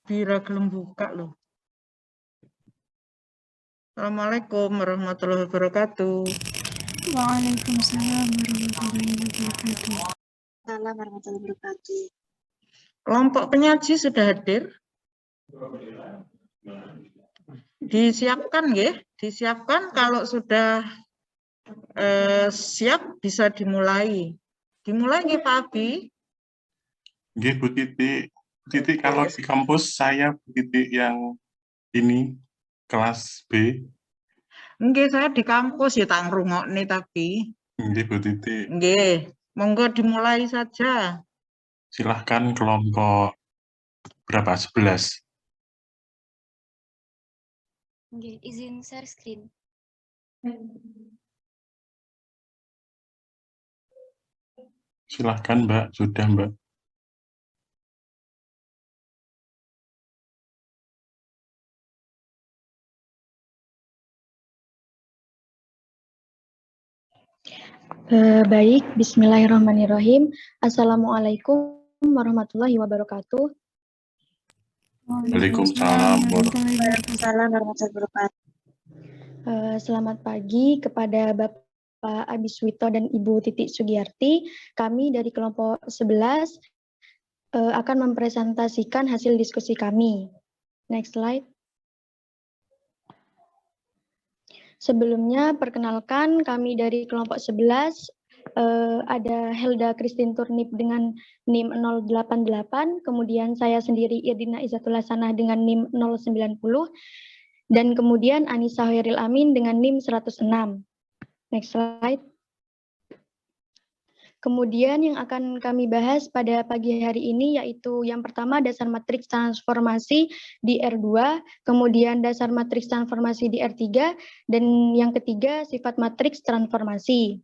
Bira gelem buka loh. Assalamualaikum warahmatullahi wabarakatuh. Waalaikumsalam warahmatullahi wabarakatuh. Assalamualaikum warahmatullahi wabarakatuh. Kelompok penyaji sudah hadir? Disiapkan ya, disiapkan kalau sudah siap bisa dimulai. Dimulai nggih Pak Abi? Nggih Bu Titi. Titi kalau di kampus saya Bu Titi yang ini kelas B. Nggih, saya di kampus ya tak ngrungokne tapi. Nggih Bu Titi. Nggih, monggo dimulai saja. Silahkan kelompok berapa? 11. Oke, izin share screen. Silahkan Mbak, sudah Mbak. Baik, bismillahirrahmanirrahim. Assalamualaikum warahmatullahi wabarakatuh. Waalaikumsalam Waalaikumsalam warahmatullahi wabarakatuh. Selamat pagi kepada Bapak Abiswito dan Ibu Titik Sugiyarti. Kami dari kelompok 11 akan mempresentasikan hasil diskusi kami. Next slide. Sebelumnya, perkenalkan kami dari kelompok 11, ada Helda Christine Turnip dengan NIM 088, kemudian saya sendiri Irdina Izzatullah Sanah dengan NIM 090, dan kemudian Anissa Hoiril Amin dengan NIM 106. Next slide. Kemudian yang akan kami bahas pada pagi hari ini yaitu yang pertama dasar matriks transformasi di R2, kemudian dasar matriks transformasi di R3, dan yang ketiga sifat matriks transformasi.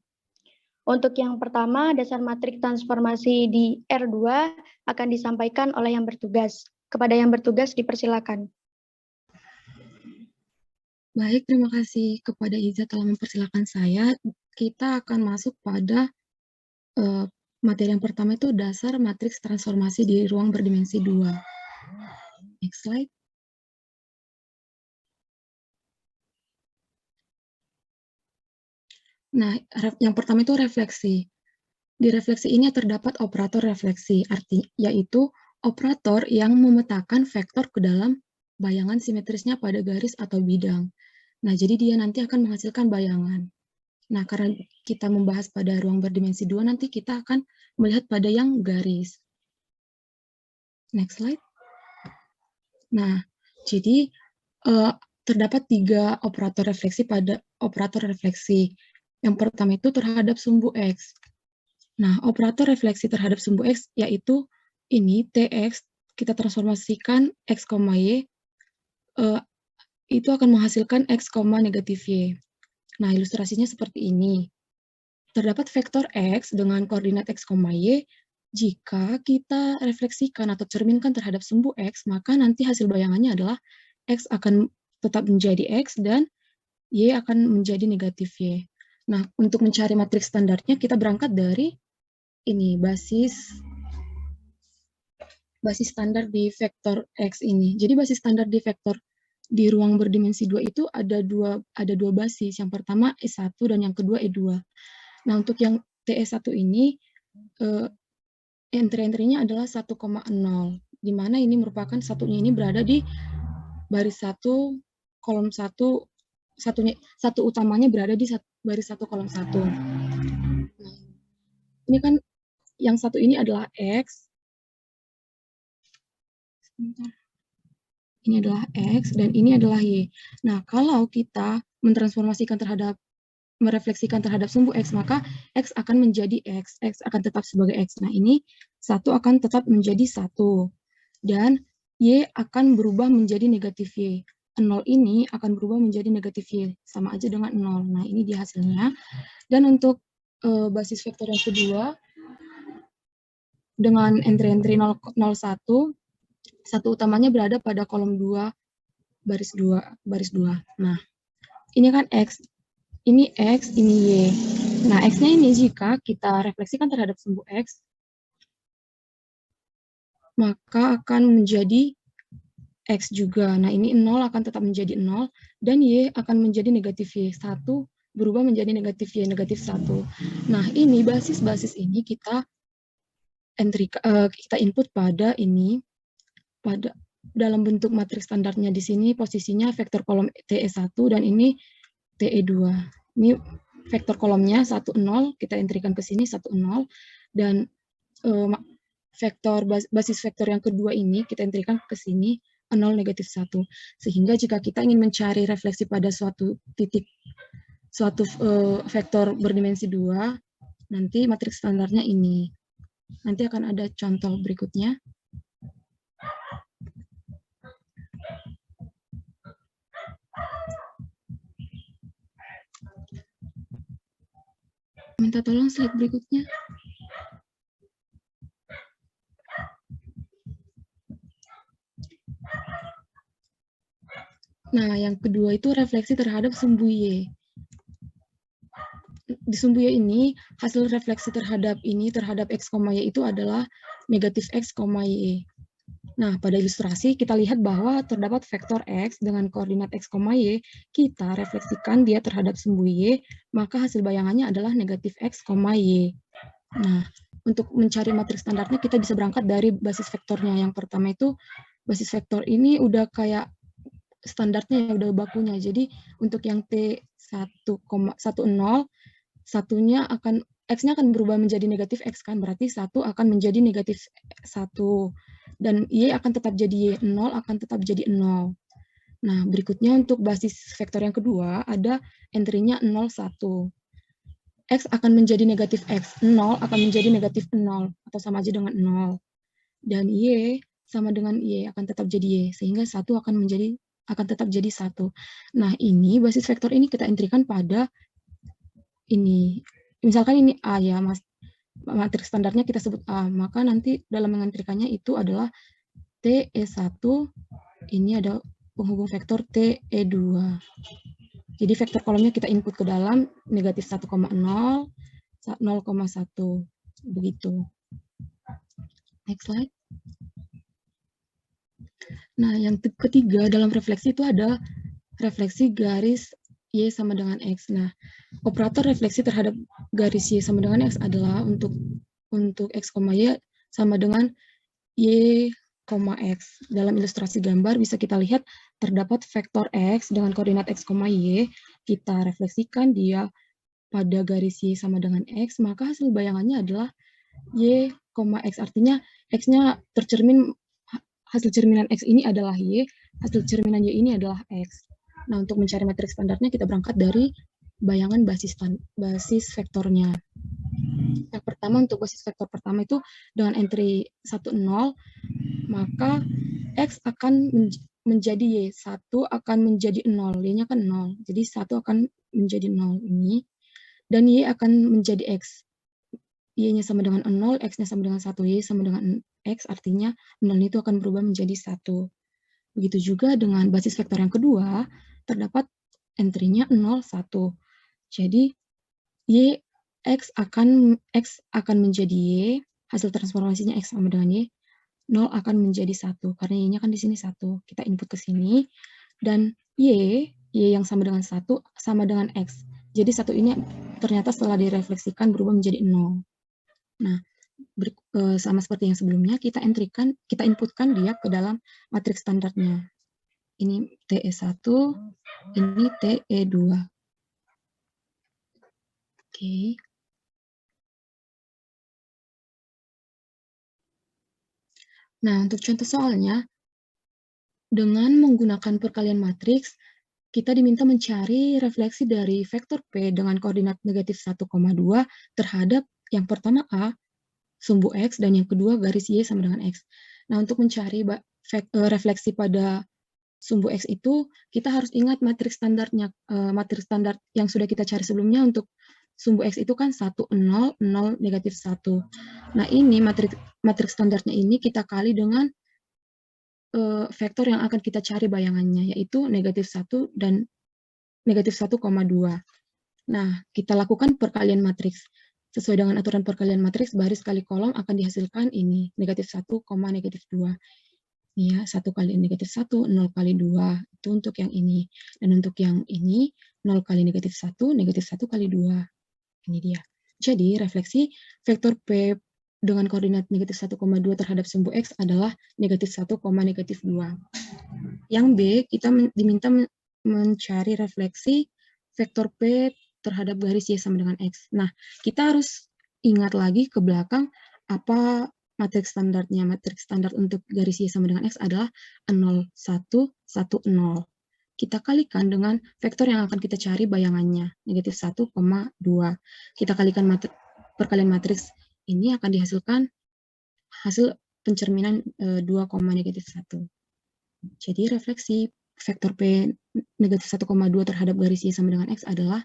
Untuk yang pertama dasar matriks transformasi di R2 akan disampaikan oleh yang bertugas. Kepada yang bertugas dipersilakan. Baik, terima kasih kepada Iza telah mempersilakan saya. Kita akan masuk pada materi yang pertama itu dasar matriks transformasi di ruang berdimensi 2. Next slide. Nah, yang pertama itu refleksi. Di refleksi ini terdapat operator refleksi, yaitu operator yang memetakan vektor ke dalam bayangan simetrisnya pada garis atau bidang. Nah, jadi dia nanti akan menghasilkan bayangan. Nah, karena kita membahas pada ruang berdimensi 2, nanti kita akan melihat pada yang garis. Next slide. Nah, jadi terdapat 3 operator refleksi pada operator refleksi. Yang pertama itu terhadap sumbu X. Nah, operator refleksi terhadap sumbu X yaitu ini Tx, kita transformasikan X, Y, itu akan menghasilkan X, negatif Y. Nah, ilustrasinya seperti ini. Terdapat vektor X dengan koordinat X, Y. Jika kita refleksikan atau cerminkan terhadap sumbu X, maka nanti hasil bayangannya adalah X akan tetap menjadi X dan Y akan menjadi negatif Y. Nah, untuk mencari matriks standarnya, kita berangkat dari ini, basis standar di vektor X ini. Jadi basis standar di vektor di ruang berdimensi 2 itu ada dua basis. Yang pertama E1 dan yang kedua E2. Nah, untuk yang TE1 ini entry-entry-nya adalah 1,0, di mana ini merupakan satunya ini berada di baris 1, kolom 1, satu utamanya berada di baris 1, kolom 1. Nah, ini kan yang satu ini adalah X. Sebentar. Ini adalah X dan ini adalah Y. Nah, kalau kita merefleksikan terhadap sumbu X, maka X akan menjadi X. X akan tetap sebagai X. Nah, ini 1 akan tetap menjadi 1. Dan Y akan berubah menjadi negatif Y. 0 ini akan berubah menjadi negatif Y. Sama aja dengan 0. Nah, ini dia hasilnya. Dan untuk basis vektor yang kedua, dengan entry-entry 0, 1, satu utamanya berada pada kolom 2, baris 2. Nah, ini kan X. Ini X, ini Y. Nah, X-nya ini jika kita refleksikan terhadap sumbu X, maka akan menjadi X juga. Nah, ini 0 akan tetap menjadi 0, dan Y akan menjadi negatif Y. 1 berubah menjadi negatif Y, negatif 1. Nah, ini basis-basis ini kita kita input pada ini, pada dalam bentuk matriks standarnya di sini posisinya vektor kolom TE1 dan ini TE2. Ini vektor kolomnya 1, 0, kita entrikan ke sini 1, 0, dan basis vektor yang kedua ini kita entrikan ke sini 0, negatif 1. Sehingga jika kita ingin mencari refleksi pada suatu titik, suatu vektor berdimensi 2, nanti matriks standarnya ini. Nanti akan ada contoh berikutnya. Minta tolong slide berikutnya. Nah, yang kedua itu refleksi terhadap sumbu Y. Di sumbu Y ini, hasil refleksi terhadap X, Y itu adalah negatif X, Y. Nah, pada ilustrasi kita lihat bahwa terdapat vektor X dengan koordinat X, Y, kita refleksikan dia terhadap sumbu Y, maka hasil bayangannya adalah negatif X, Y. Nah, untuk mencari matriks standarnya kita bisa berangkat dari basis vektornya. Yang pertama itu, basis vektor ini udah kayak standarnya, udah bakunya. Jadi, untuk yang T1,10, satunya akan X-nya akan berubah menjadi negatif X kan, berarti 1 akan menjadi negatif 1. Dan Y akan tetap jadi Y, 0 akan tetap jadi 0. Nah, berikutnya untuk basis vektor yang kedua, ada entry-nya 0, 1. X akan menjadi negatif X, 0 akan menjadi negatif 0, atau sama aja dengan 0. Dan Y sama dengan Y, akan tetap jadi Y, sehingga 1 akan tetap jadi 1. Nah, ini basis vektor ini kita entrikan pada ini. Misalkan ini A ya, matriks standarnya kita sebut A, maka nanti dalam mengentrikannya itu adalah TE1, ini ada penghubung vektor TE2. Jadi vektor kolomnya kita input ke dalam negatif 1,0, 0,1, begitu. Next slide. Nah, yang ketiga dalam refleksi itu ada refleksi garis Y sama dengan X. Nah, operator refleksi terhadap garis Y sama dengan X adalah untuk X, Y sama dengan Y, X. Dalam ilustrasi gambar bisa kita lihat terdapat vektor X dengan koordinat X, Y. Kita refleksikan dia pada garis Y sama dengan X, maka hasil bayangannya adalah Y, X. Artinya X-nya tercermin, hasil cerminan X ini adalah Y, hasil cerminan Y ini adalah X. Nah, untuk mencari matriks standarnya kita berangkat dari bayangan basis vektornya. Yang pertama untuk basis vektor pertama itu dengan entry 1, 0, maka X akan menjadi Y, 1 akan menjadi 0, Y-nya kan 0, jadi 1 akan menjadi 0 ini, dan Y akan menjadi X. Y-nya sama dengan 0, X-nya sama dengan 1, Y sama dengan X, artinya 0 itu akan berubah menjadi 1. Begitu juga dengan basis vektor yang kedua, terdapat entry-nya 0, 1. Jadi, X akan menjadi Y, hasil transformasinya X sama dengan Y, 0 akan menjadi 1, karena Y-nya kan di sini 1. Kita input ke sini, dan Y yang sama dengan 1, sama dengan X. Jadi 1 ini ternyata setelah direfleksikan berubah menjadi 0. Nah, sama seperti yang sebelumnya, kita inputkan dia ke dalam matriks standarnya. Ini TE1, ini TE2. Oke. Nah, untuk contoh soalnya, dengan menggunakan perkalian matriks, kita diminta mencari refleksi dari vektor P dengan koordinat negatif 1,2 terhadap yang pertama A, sumbu X, dan yang kedua garis Y sama dengan X. Nah, untuk mencari refleksi pada sumbu X itu, kita harus ingat matriks standarnya, matriks standar yang sudah kita cari sebelumnya untuk sumbu X itu kan 1, 0, 0, negatif 1. Nah, ini matriks standarnya ini kita kali dengan vektor yang akan kita cari bayangannya, yaitu negatif 1 dan negatif 1,2. Nah, kita lakukan perkalian matriks. Sesuai dengan aturan perkalian matriks, baris kali kolom akan dihasilkan ini, negatif 1, negatif 2. Nih ya, 1 kali negatif 1, 0 kali 2. Itu untuk yang ini. Dan untuk yang ini, 0 kali negatif 1 kali 2. Ini dia. Jadi, refleksi vektor P dengan koordinat negatif 1,2 terhadap sumbu X adalah negatif 1, negatif 2. Yang B, kita diminta mencari refleksi vektor P terhadap garis Y sama dengan X. Nah, kita harus ingat lagi ke belakang apa matriks standarnya. Matriks standar untuk garis Y sama dengan X adalah 0, 1, 1, 0. Kita kalikan dengan vektor yang akan kita cari bayangannya, negatif 1, 2. Kita kalikan perkalian matriks ini akan dihasilkan hasil pencerminan 2, negatif 1. Jadi refleksi vektor P negatif 1,2 terhadap garis Y sama dengan X adalah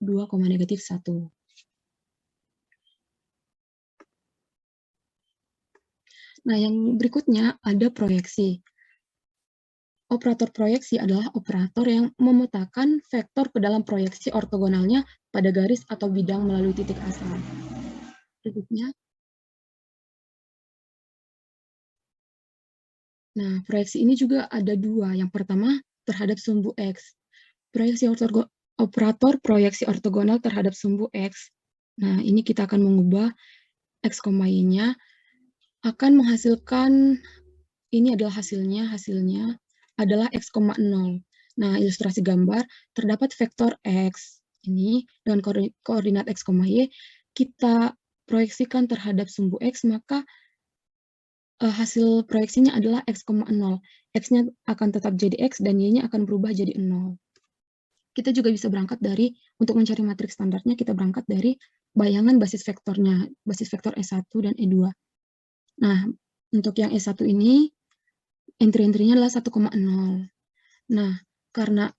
2, negatif 1. Nah, yang berikutnya ada proyeksi. Operator proyeksi adalah operator yang memetakan vektor ke dalam proyeksi ortogonalnya pada garis atau bidang melalui titik asal. Berikutnya. Nah, proyeksi ini juga ada dua. Yang pertama, terhadap sumbu X. Proyeksi operator proyeksi ortogonal terhadap sumbu X. Nah, ini kita akan mengubah X, Y-nya akan menghasilkan, ini adalah hasilnya adalah X, 0. Nah, ilustrasi gambar, terdapat vektor X ini dengan koordinat X, Y, kita proyeksikan terhadap sumbu X, maka hasil proyeksinya adalah X, 0. X-nya akan tetap jadi X dan Y-nya akan berubah jadi 0. Kita juga bisa berangkat dari, untuk mencari matriks standarnya, kita berangkat dari bayangan basis vektornya, basis vektor S1 dan E2. Nah, untuk yang S1 ini, entry-entry-nya adalah 1,0. Nah, karena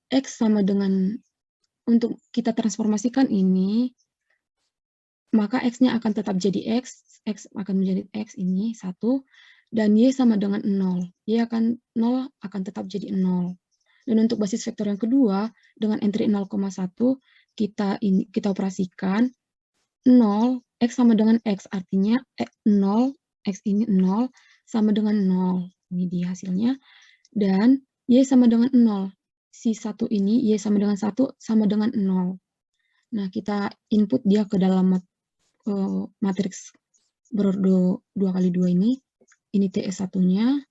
X sama dengan, untuk kita transformasikan ini, maka X-nya akan tetap jadi X akan menjadi X ini, 1, dan Y sama dengan 0. Y akan 0 akan tetap jadi 0. Dan untuk basis vektor yang kedua, dengan entry 0,1, kita operasikan 0, X sama dengan X, artinya 0, X ini 0, sama dengan 0. Ini dia hasilnya. Dan Y sama dengan 0. Si 1 ini, Y sama dengan 1, sama dengan 0. Nah, kita input dia ke dalam matriks berordo 2 kali 2 ini. Ini TE1-nya,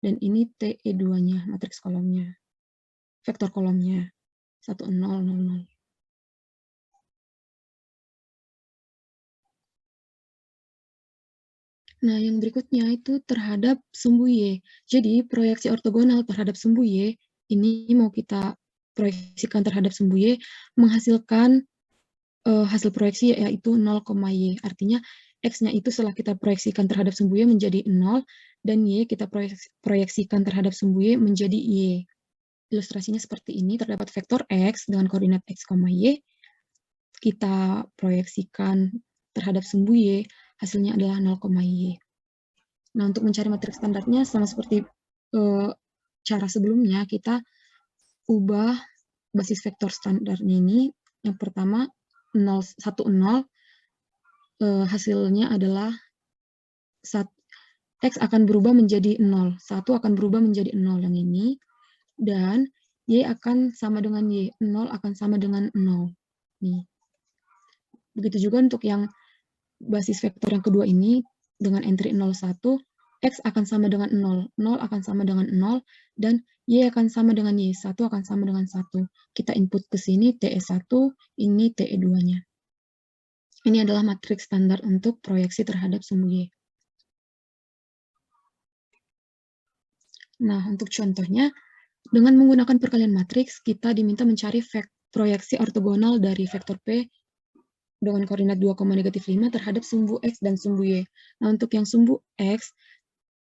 dan ini TE2-nya, matriks kolomnya. Vektor kolomnya. 1, 0, 0, 0. Nah, yang berikutnya itu terhadap sumbu Y. Jadi, proyeksi ortogonal terhadap sumbu Y, ini mau kita proyeksikan terhadap sumbu Y, menghasilkan hasil proyeksi yaitu 0, Y. Artinya, X-nya itu setelah kita proyeksikan terhadap sumbu Y menjadi 0, dan Y kita proyeksikan terhadap sumbu Y menjadi Y. Ilustrasinya seperti ini, terdapat vektor X dengan koordinat X, Y. Kita proyeksikan terhadap sumbu Y, hasilnya adalah 0, Y. Nah, untuk mencari matriks standarnya, sama seperti cara sebelumnya, kita ubah basis vektor standarnya ini. Yang pertama, 0, 1, 0, hasilnya adalah X akan berubah menjadi 0, 1 akan berubah menjadi 0 yang ini, dan Y akan sama dengan Y, 0 akan sama dengan 0. Nih. Begitu juga untuk yang basis vektor yang kedua ini, dengan entry 0, 1, X akan sama dengan 0, 0 akan sama dengan 0, dan Y akan sama dengan Y, 1 akan sama dengan 1. Kita input ke sini TE1, ini TE2-nya. Ini adalah matriks standar untuk proyeksi terhadap sumbu Y. Nah, untuk contohnya, dengan menggunakan perkalian matriks, kita diminta mencari proyeksi ortogonal dari vektor P dengan koordinat 2, negatif 5 terhadap sumbu X dan sumbu Y. Nah, untuk yang sumbu X,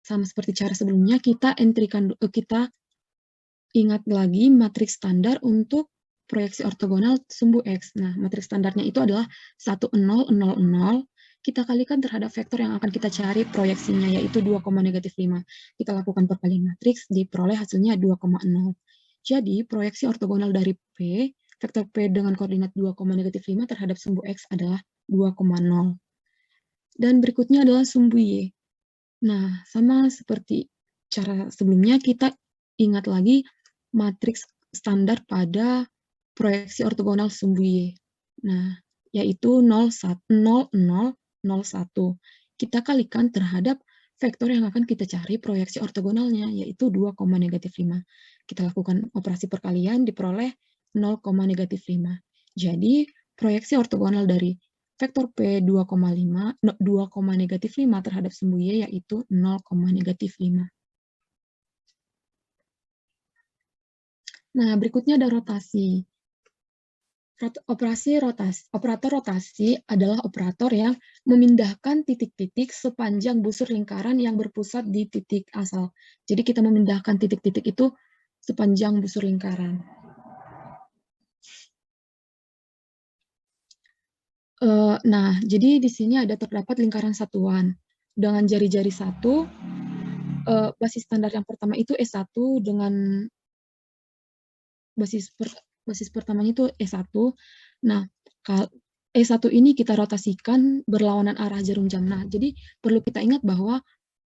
sama seperti cara sebelumnya, kita ingat lagi matriks standar untuk proyeksi ortogonal sumbu X. Nah, matriks standarnya itu adalah 1, 0, 0, 0. Kita kalikan terhadap vektor yang akan kita cari proyeksinya, yaitu 2, negatif 5. Kita lakukan perkalian matriks, diperoleh hasilnya 2,0. Jadi, proyeksi ortogonal dari P, vektor P dengan koordinat 2, negatif 5 terhadap sumbu X adalah 2,0. Dan berikutnya adalah sumbu Y. Nah, sama seperti cara sebelumnya kita ingat lagi matriks standar pada proyeksi ortogonal sumbu Y. Nah, yaitu 0, 0, 0, 0, 1. Kita kalikan terhadap vektor yang akan kita cari proyeksi ortogonalnya, yaitu 2, negatif 5. Kita lakukan operasi perkalian, diperoleh 0, negatif 5. Jadi, proyeksi ortogonal dari vektor P 2,5, 2, negatif 5 terhadap sumbu Y yaitu 0, negatif 5. Nah, berikutnya ada rotasi. Operator rotasi adalah operator yang memindahkan titik-titik sepanjang busur lingkaran yang berpusat di titik asal. Jadi kita memindahkan titik-titik itu sepanjang busur lingkaran. Nah, jadi di sini terdapat lingkaran satuan. Dengan jari-jari satu, basis standar yang pertama itu S1 dengan basis pertamanya itu E1. Nah, E1 ini kita rotasikan berlawanan arah jarum jam. Nah, jadi perlu kita ingat bahwa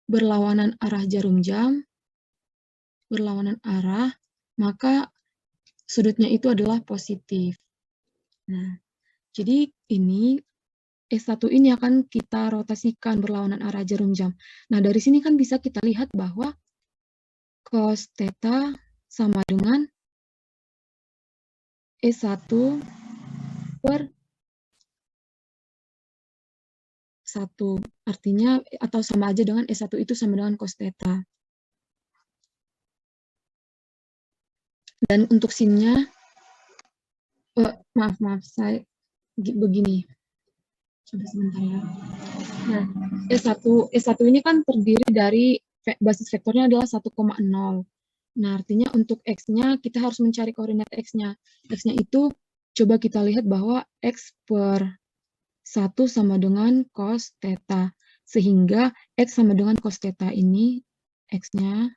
berlawanan arah jarum jam, berlawanan arah, maka sudutnya itu adalah positif. Nah, jadi ini S1 ini akan kita rotasikan berlawanan arah jarum jam. Nah, dari sini kan bisa kita lihat bahwa cos theta sama dengan E1 per 1. Artinya, atau sama aja dengan E1 itu sama dengan cos theta. Dan untuk sinnya, maaf, saya begini. Coba sebentar ya. Nah, E1 ini kan terdiri dari basis vektornya adalah 1,0. Nah, artinya untuk X-nya kita harus mencari koordinat X-nya. X-nya itu coba kita lihat bahwa X per 1 sama dengan cos theta. Sehingga X sama dengan cos theta ini X-nya.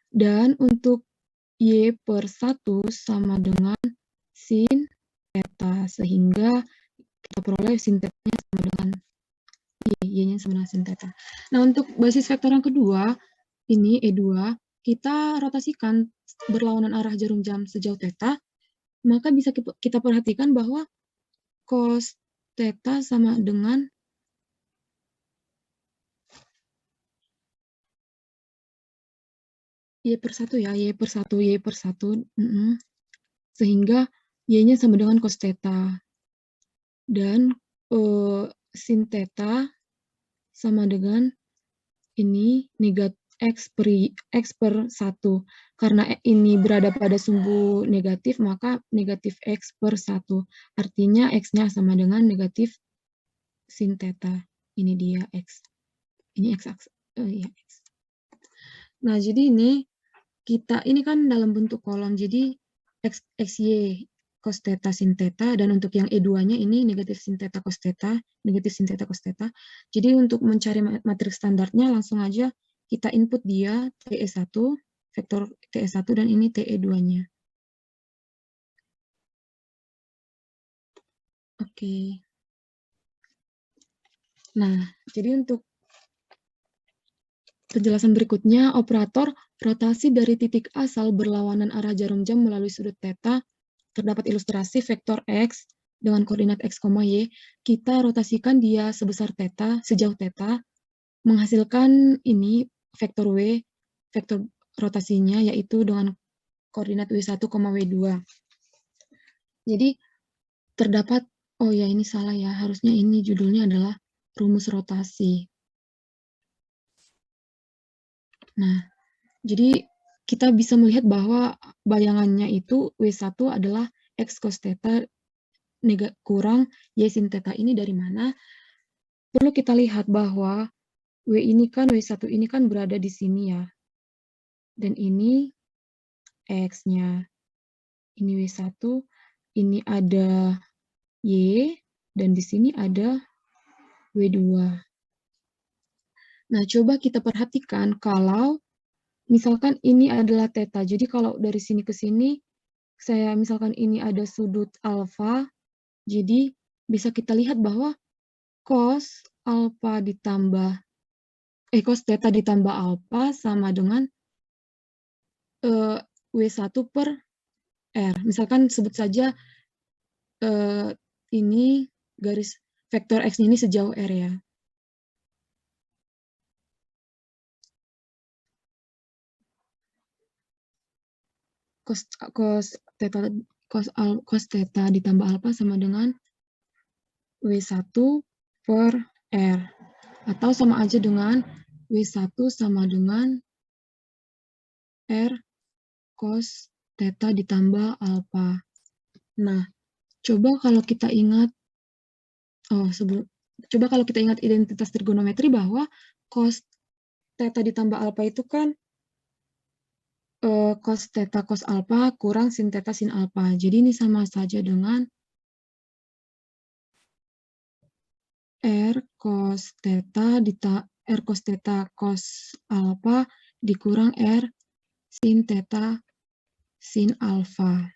Dan untuk Y per 1 sama dengan sin theta. Sehingga kita peroleh sin theta-nya sama dengan Y-nya sama dengan sin theta. Nah, untuk basis vektor yang kedua, ini E2, kita rotasikan berlawanan arah jarum jam sejauh theta, maka bisa kita perhatikan bahwa cos theta sama dengan Y per 1 ya, Y per 1. Sehingga Y-nya sama dengan cos theta. Dan sin theta sama dengan ini negatif X per 1. Karena ini berada pada sumbu negatif, maka negatif X per 1. Artinya X-nya sama dengan negatif sin theta. Ini dia X. Ini X. Nah, jadi ini kan dalam bentuk kolom. Jadi XY cos theta sin theta, dan untuk yang E2-nya ini negatif sin theta cos theta, negatif sin theta cos theta. Jadi untuk mencari matriks standarnya langsung aja kita input dia TE1, vektor TE1, dan ini TE2-nya. Oke. Nah, jadi untuk penjelasan berikutnya, operator rotasi dari titik asal berlawanan arah jarum jam melalui sudut theta, terdapat ilustrasi vektor X dengan koordinat X, Y, kita rotasikan dia sebesar theta, sejauh theta, menghasilkan ini vektor W, vektor rotasinya yaitu dengan koordinat W1, W2. Jadi terdapat, oh ya ini salah ya, harusnya ini judulnya adalah rumus rotasi. Nah, jadi kita bisa melihat bahwa bayangannya itu W1 adalah X cos theta kurang Y sin theta. Ini dari mana? Perlu kita lihat bahwa W1 ini kan berada di sini ya. Dan ini X-nya. Ini W1, ini ada Y, dan di sini ada W2. Nah, coba kita perhatikan kalau misalkan ini adalah theta. Jadi kalau dari sini ke sini, saya misalkan ini ada sudut alfa, jadi bisa kita lihat bahwa cos alfa ditambah cos theta ditambah alpha sama dengan W1 per R. Misalkan sebut saja ini garis vektor X ini sejauh R ya. Cos theta ditambah alpha sama dengan W1 per R. Atau sama aja dengan W1 sama dengan R cos theta ditambah alpha. Nah, coba kalau kita ingat identitas trigonometri bahwa cos theta ditambah alpha itu kan cos theta cos alpha kurang sin theta sin alpha. Jadi ini sama saja dengan R cos theta cos alpha dikurang R sin theta sin alpha.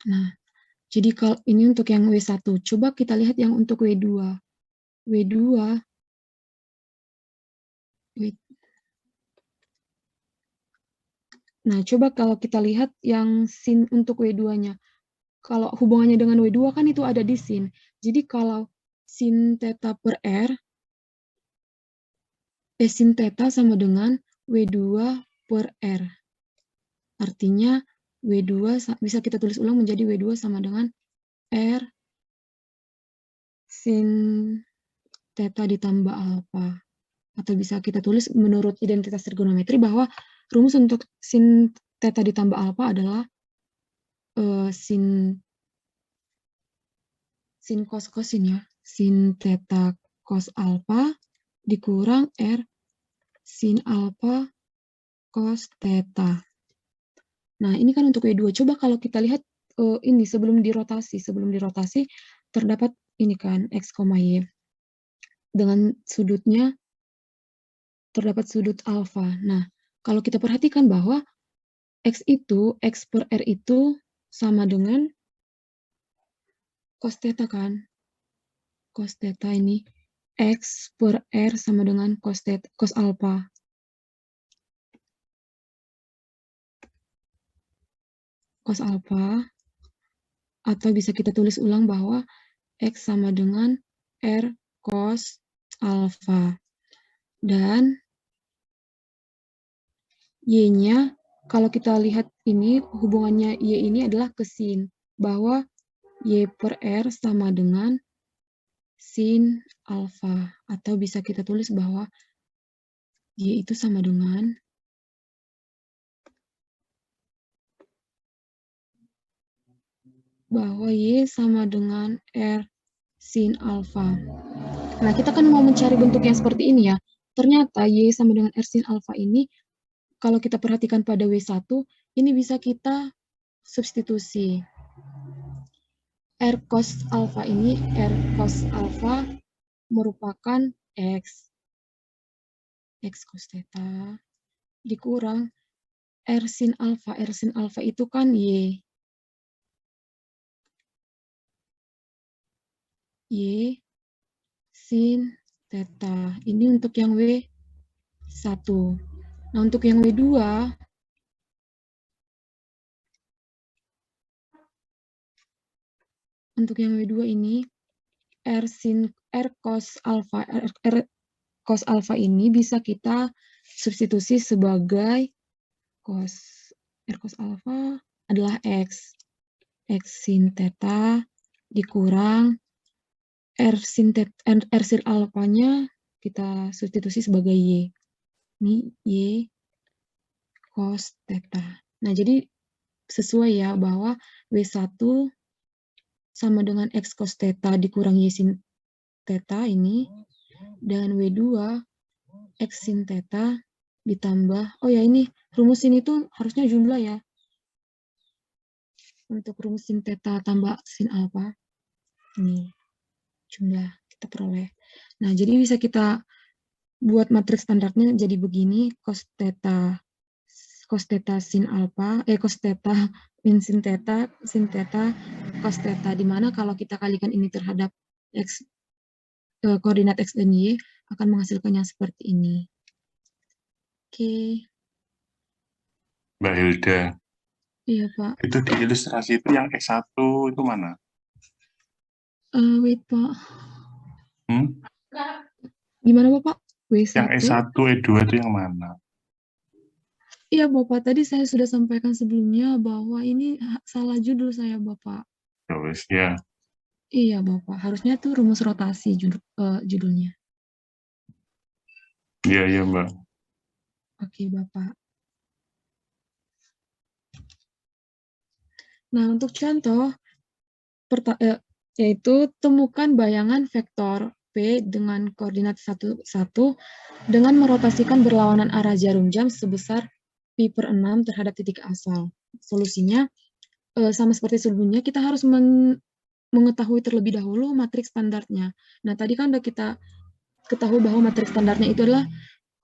Nah, jadi kalau ini untuk yang W1. Coba kita lihat yang untuk W2. Nah, coba kalau kita lihat yang sin untuk W2-nya. Kalau hubungannya dengan W2 kan itu ada di sin. Jadi kalau sin theta per R, sin theta sama dengan W2 per R. Artinya W2 bisa kita tulis ulang menjadi W2 sama dengan R sin theta ditambah alpha. Atau bisa kita tulis menurut identitas trigonometri bahwa rumus untuk sin theta ditambah alpha adalah sin cos cosin ya. Sin theta cos alpha dikurang R sin alpha cos theta. Nah, ini kan untuk W2. Coba kalau kita lihat ini sebelum dirotasi terdapat ini kan X, Y. Dengan sudutnya terdapat sudut alfa. Nah, kalau kita perhatikan bahwa X per R itu sama dengan cos theta kan. Cos theta ini X per R sama dengan cos alpha. Cos alpha, atau bisa kita tulis ulang bahwa X sama dengan R cos alpha. Dan Y-nya, kalau kita lihat ini, hubungannya Y ini adalah ke sin, bahwa Y per R sama dengan sin alpha. Atau bisa kita tulis bahwa Y itu sama dengan Y sama dengan R sin alpha. Nah, kita kan mau mencari bentuk yang seperti ini ya. Ternyata Y sama dengan R sin alpha ini, kalau kita perhatikan pada W1, ini bisa kita substitusi. R cos alpha ini, R cos alpha merupakan X cos theta, dikurang R sin alpha itu kan Y sin theta. Ini untuk yang W1. Nah, untuk yang W2, ini R cos alpha ini bisa kita substitusi sebagai R cos alpha adalah X sin theta dikurang R sin alpha-nya kita substitusi sebagai Y. Ini Y cos theta. Nah, jadi sesuai ya bahwa W1 sama dengan X cos theta dikurang Y sin theta ini, dan W2 X sin theta ditambah, oh ya ini rumus ini tuh harusnya jumlah ya. Untuk rumus sin theta tambah sin alpha, ini jumlah kita peroleh. Nah, jadi bisa kita buat matriks standarnya jadi begini, cos theta sin alpha, cos theta min sin theta cos theta, di mana kalau kita kalikan ini terhadap x, koordinat x dan y, akan menghasilkan yang seperti ini. Oke. Mbak Hilda, Iya, Pak. itu di ilustrasi itu yang X1 itu mana? Wait, Pak. Hmm? Gimana, Bapak? W1? Yang S1, E2 itu yang mana? Iya, Bapak. Tadi saya sudah sampaikan sebelumnya bahwa ini salah judul saya, Bapak. Terus ya, Iya, Bapak. Harusnya tuh rumus rotasi judulnya. iya Mbak. Oke, Bapak. Nah, untuk contoh, yaitu temukan bayangan vektor P dengan koordinat 1, dengan merotasikan berlawanan arah jarum jam sebesar pi/6 terhadap titik asal. Solusinya, sama seperti sebelumnya, kita harus mengetahui terlebih dahulu matriks standarnya. Nah, tadi kan udah kita ketahui bahwa matriks standarnya itu adalah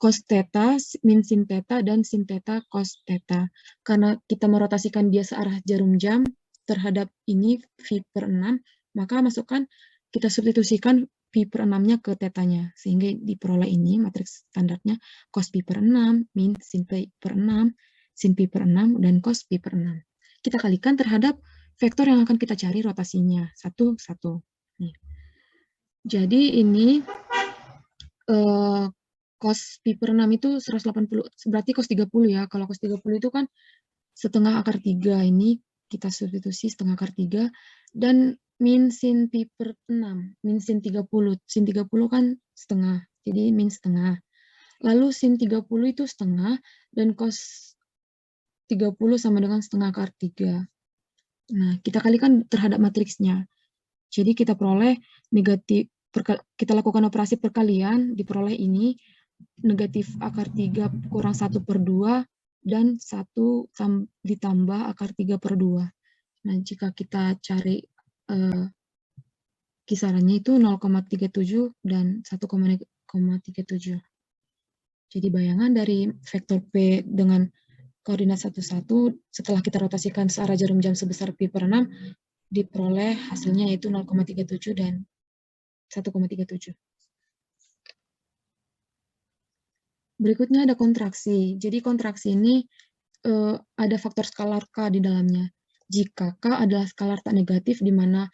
cos theta, min sin theta, dan sin theta cos theta. Karena kita merotasikan dia searah jarum jam terhadap ini pi/6, maka kita substitusikan pi/6-nya ke tetanya, sehingga diperoleh ini matriks standarnya cos pi/6, min sin pi/6, sin pi/6, dan cos pi/6. Kita kalikan terhadap vektor yang akan kita cari rotasinya, 1, 1. Nih. Jadi ini cos pi/6 itu 180, berarti cos 30 ya. Kalau cos 30 itu kan setengah akar 3, ini kita substitusi setengah akar 3, dan min sin pi/6, min sin 30. Sin 30 kan setengah, jadi min setengah. Lalu sin 30 itu setengah, dan cos 30 sama dengan setengah akar 3. Nah, kita kalikan terhadap matriksnya. Jadi kita peroleh negatif, kita lakukan operasi perkalian, diperoleh ini, negatif akar 3 kurang 1/2, dan 1 ditambah akar 3/2. Nah, jika kita cari kisarannya itu 0,37 dan 1,37. Jadi bayangan dari vektor P dengan koordinat 1, setelah kita rotasikan searah jarum jam sebesar pi/6, diperoleh hasilnya yaitu 0,37 dan 1,37. Berikutnya ada kontraksi. Jadi kontraksi ini ada faktor skalar K di dalamnya. Jika K adalah skalar tak negatif, di mana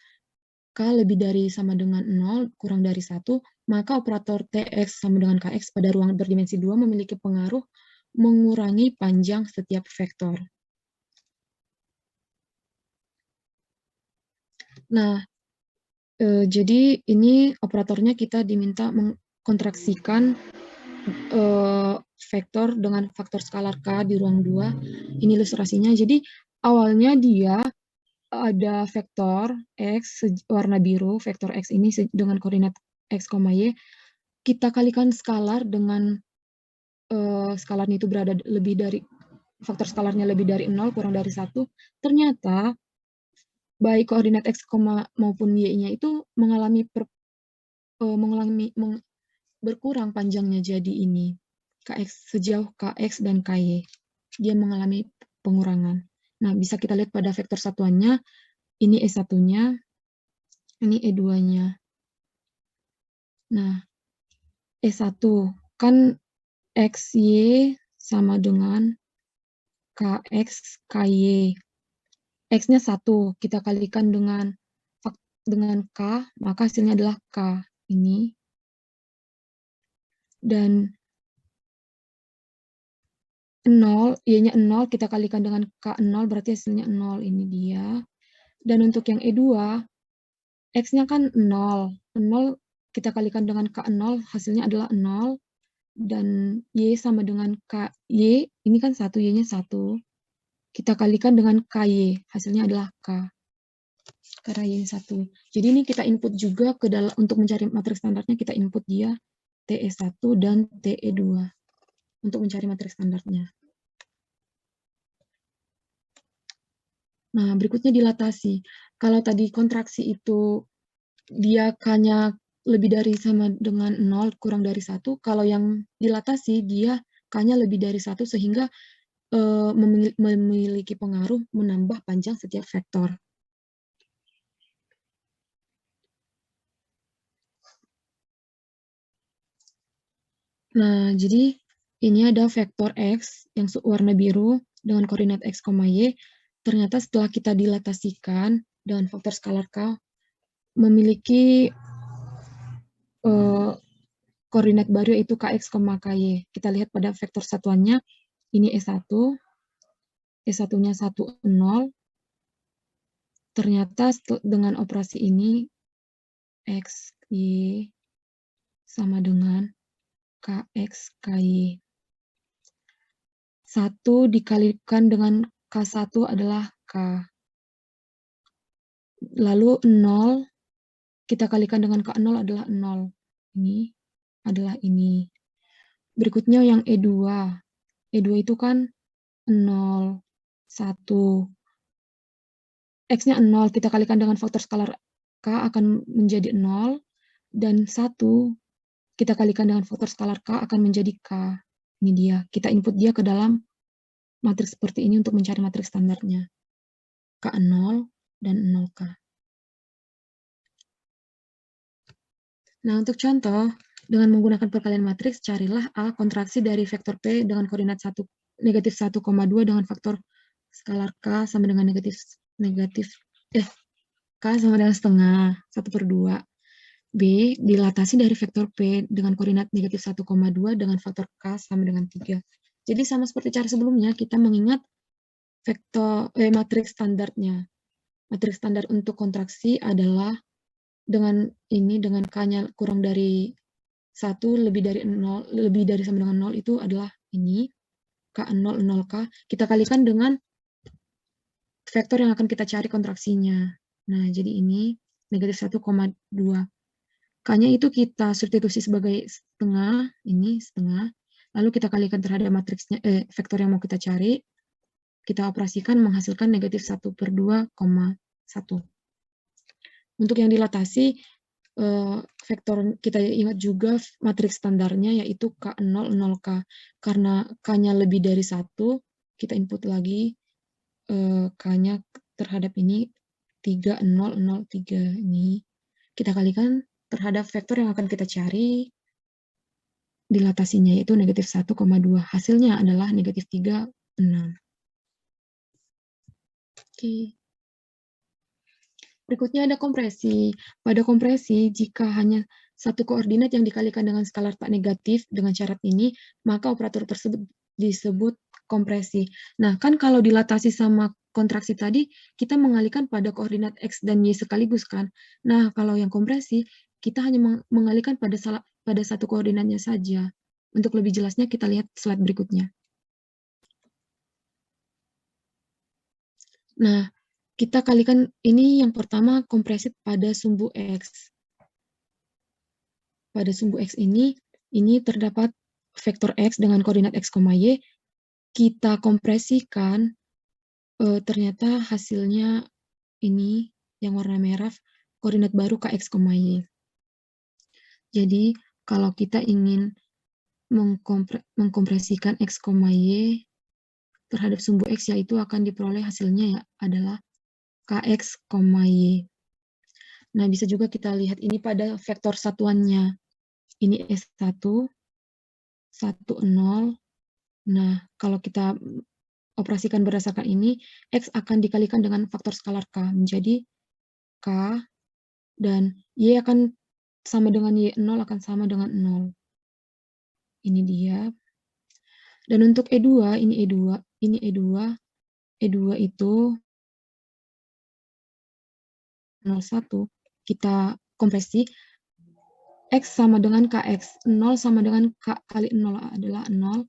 K lebih dari sama dengan 0, kurang dari 1, maka operator Tx sama dengan Kx pada ruang berdimensi 2 memiliki pengaruh mengurangi panjang setiap vektor. Nah, jadi ini operatornya kita diminta mengkontraksikan vektor dengan faktor skalar K di ruang 2. Ini ilustrasinya. Jadi awalnya dia ada vektor X warna biru, vektor X ini dengan koordinat X, Y. Kita kalikan skalar dengan skalarnya itu berada lebih dari, faktor skalarnya lebih dari 0, kurang dari 1. Ternyata baik koordinat X, maupun Y-nya itu mengalami berkurang panjangnya, jadi ini Kx sejauh Kx dan Ky dia mengalami pengurangan. Nah, bisa kita lihat pada vektor satuannya, ini E1-nya, ini E2-nya. Nah, E1 kan XY sama dengan KX KY. X-nya 1, kita kalikan dengan K, maka hasilnya adalah K ini. Dan 0, Y-nya 0, kita kalikan dengan K0, berarti hasilnya 0, ini dia. Dan untuk yang E2, X-nya kan 0, kita kalikan dengan K0, hasilnya adalah 0. Dan Y sama dengan KY, ini kan 1, Y-nya 1. Kita kalikan dengan KY, hasilnya adalah K. Karena Y-nya 1. Jadi ini kita input juga ke dalam, untuk mencari matriks standarnya, kita input dia TE1 dan TE2 untuk mencari matriks standarnya. Nah, berikutnya dilatasi. Kalau tadi kontraksi itu dia K-nya lebih dari sama dengan 0, kurang dari 1. Kalau yang dilatasi dia K-nya lebih dari 1, sehingga memiliki pengaruh menambah panjang setiap vektor. Nah, jadi ini ada vektor X yang warna biru dengan koordinat X, Y. Ternyata setelah kita dilatasikan dengan faktor skalar K, memiliki koordinat baru yaitu Kx, Ky. Kita lihat pada vektor satuannya, ini S1, S1-nya 1, 0. Ternyata dengan operasi ini, X, Y sama dengan Kx, Ky. 1 dikalikan dengan K1 adalah K. Lalu 0, kita kalikan dengan K0 adalah 0. Ini adalah ini. Berikutnya yang E2. E2 itu kan 0, 1. X-nya 0, kita kalikan dengan faktor skalar K akan menjadi 0. Dan 1, kita kalikan dengan faktor skalar K akan menjadi K. Ini dia. Kita input dia ke dalam matriks seperti ini untuk mencari matriks standarnya. K0 dan 0K. Nah, untuk contoh, dengan menggunakan perkalian matriks, carilah A kontraksi dari vektor P dengan koordinat negatif 1,2 dengan faktor skalar K sama dengan K sama dengan setengah, 1/2. B, dilatasi dari vektor P dengan koordinat negatif 1,2 dengan faktor K sama dengan 3. Jadi sama seperti cara sebelumnya, kita mengingat matriks standarnya. Matriks standar untuk kontraksi adalah dengan K-nya kurang dari 1, lebih dari sama dengan 0 itu adalah ini, K0, 0K. Kita kalikan dengan vektor yang akan kita cari kontraksinya. Nah, jadi ini negatif 1,2. K-nya itu kita substitusi sebagai setengah, ini setengah. Lalu kita kalikan terhadap matriksnya, vektor yang mau kita cari. Kita operasikan menghasilkan negatif 1/2,1. Untuk yang dilatasi, vektor kita ingat juga matriks standarnya yaitu K0, 0K. Karena K-nya lebih dari 1, kita input lagi K-nya terhadap ini 3, 0, 0, 3 ini. Kita kalikan terhadap vektor yang akan kita cari dilatasinya yaitu negatif 1,2. Hasilnya adalah negatif 3, 6. Oke. Berikutnya ada kompresi. Pada kompresi, jika hanya satu koordinat yang dikalikan dengan skalar tak negatif dengan syarat ini, maka operator tersebut disebut kompresi. Nah, kan kalau dilatasi sama kontraksi tadi, kita mengalihkan pada koordinat X dan Y sekaligus kan. Nah, kalau yang kompresi, kita hanya mengalihkan pada satu koordinatnya saja. Untuk lebih jelasnya, kita lihat slide berikutnya. Nah, kita kalikan ini yang pertama kompresi pada sumbu X. Pada sumbu X ini terdapat vektor X dengan koordinat X, Y. Kita kompresikan, ternyata hasilnya ini yang warna merah, koordinat baru KX, Y. Jadi, kalau kita ingin mengkompresikan X, Y terhadap sumbu X, yaitu akan diperoleh hasilnya ya adalah Kx, Y. Nah, bisa juga kita lihat ini pada vektor satuannya. Ini S1, 1, 0. Nah, kalau kita operasikan berdasarkan ini, X akan dikalikan dengan faktor skalar K, menjadi K, dan Y akan sama dengan Y, 0 akan sama dengan 0. Ini dia. Dan untuk E2, ini E2 itu 0,1, kita kompresi, X sama dengan Kx, 0 sama dengan K kali 0 adalah 0,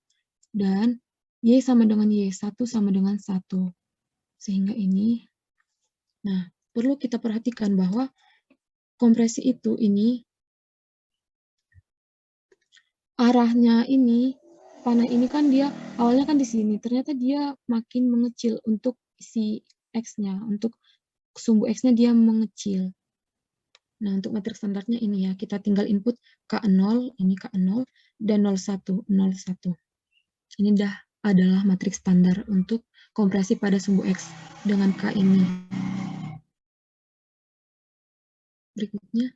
dan Y sama dengan Y, 1 sama dengan 1. Sehingga ini, nah, perlu kita perhatikan bahwa kompresi itu ini, arahnya ini, panah ini kan dia, awalnya kan di sini, ternyata dia makin mengecil untuk si X-nya, untuk sumbu X-nya dia mengecil. Nah, untuk matriks standarnya ini ya, kita tinggal input K0, ini K0, dan 01, 01. Ini adalah matriks standar untuk kompresi pada sumbu X dengan K ini. Berikutnya.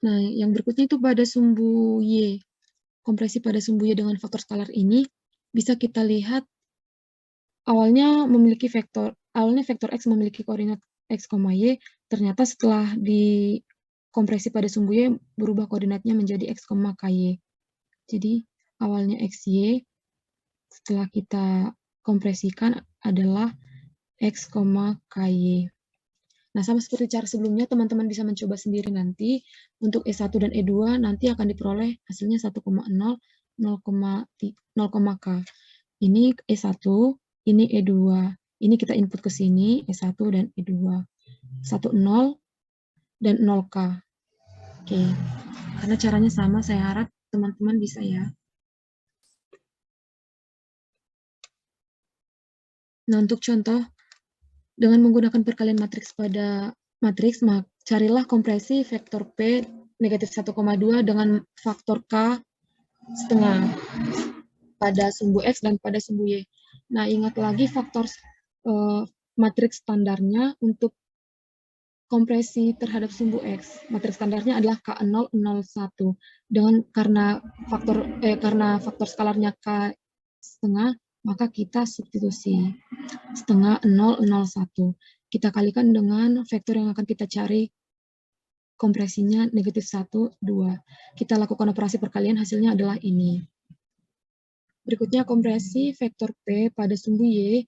Nah, yang berikutnya itu pada sumbu Y. kompresi pada sumbu Y dengan faktor skalar ini, bisa kita lihat awalnya vektor X memiliki koordinat X, Y, ternyata setelah dikompresi pada sumbu Y, berubah koordinatnya menjadi X, KY. Jadi awalnya XY, setelah kita kompresikan adalah X, KY. Nah, sama seperti cara sebelumnya, teman-teman bisa mencoba sendiri nanti. Untuk E1 dan E2 nanti akan diperoleh hasilnya 1,0, 0,K. Ini E1, ini E2. Ini kita input ke sini, E1 dan E2. 1, 0, dan 0K. Oke, karena caranya sama, saya harap teman-teman bisa ya. Nah, untuk contoh, dengan menggunakan perkalian matriks pada matriks, carilah kompresi vektor P negatif 1,2 dengan faktor K setengah pada sumbu X dan pada sumbu Y. Nah, ingat lagi faktor matriks standarnya untuk kompresi terhadap sumbu X. Matriks standarnya adalah K0, 0, 1. Karena faktor skalarnya K setengah, maka kita substitusi setengah 0, 0, 1. Kita kalikan dengan vektor yang akan kita cari kompresinya negatif 1, 2. Kita lakukan operasi perkalian, hasilnya adalah ini. Berikutnya kompresi vektor P pada sumbu Y.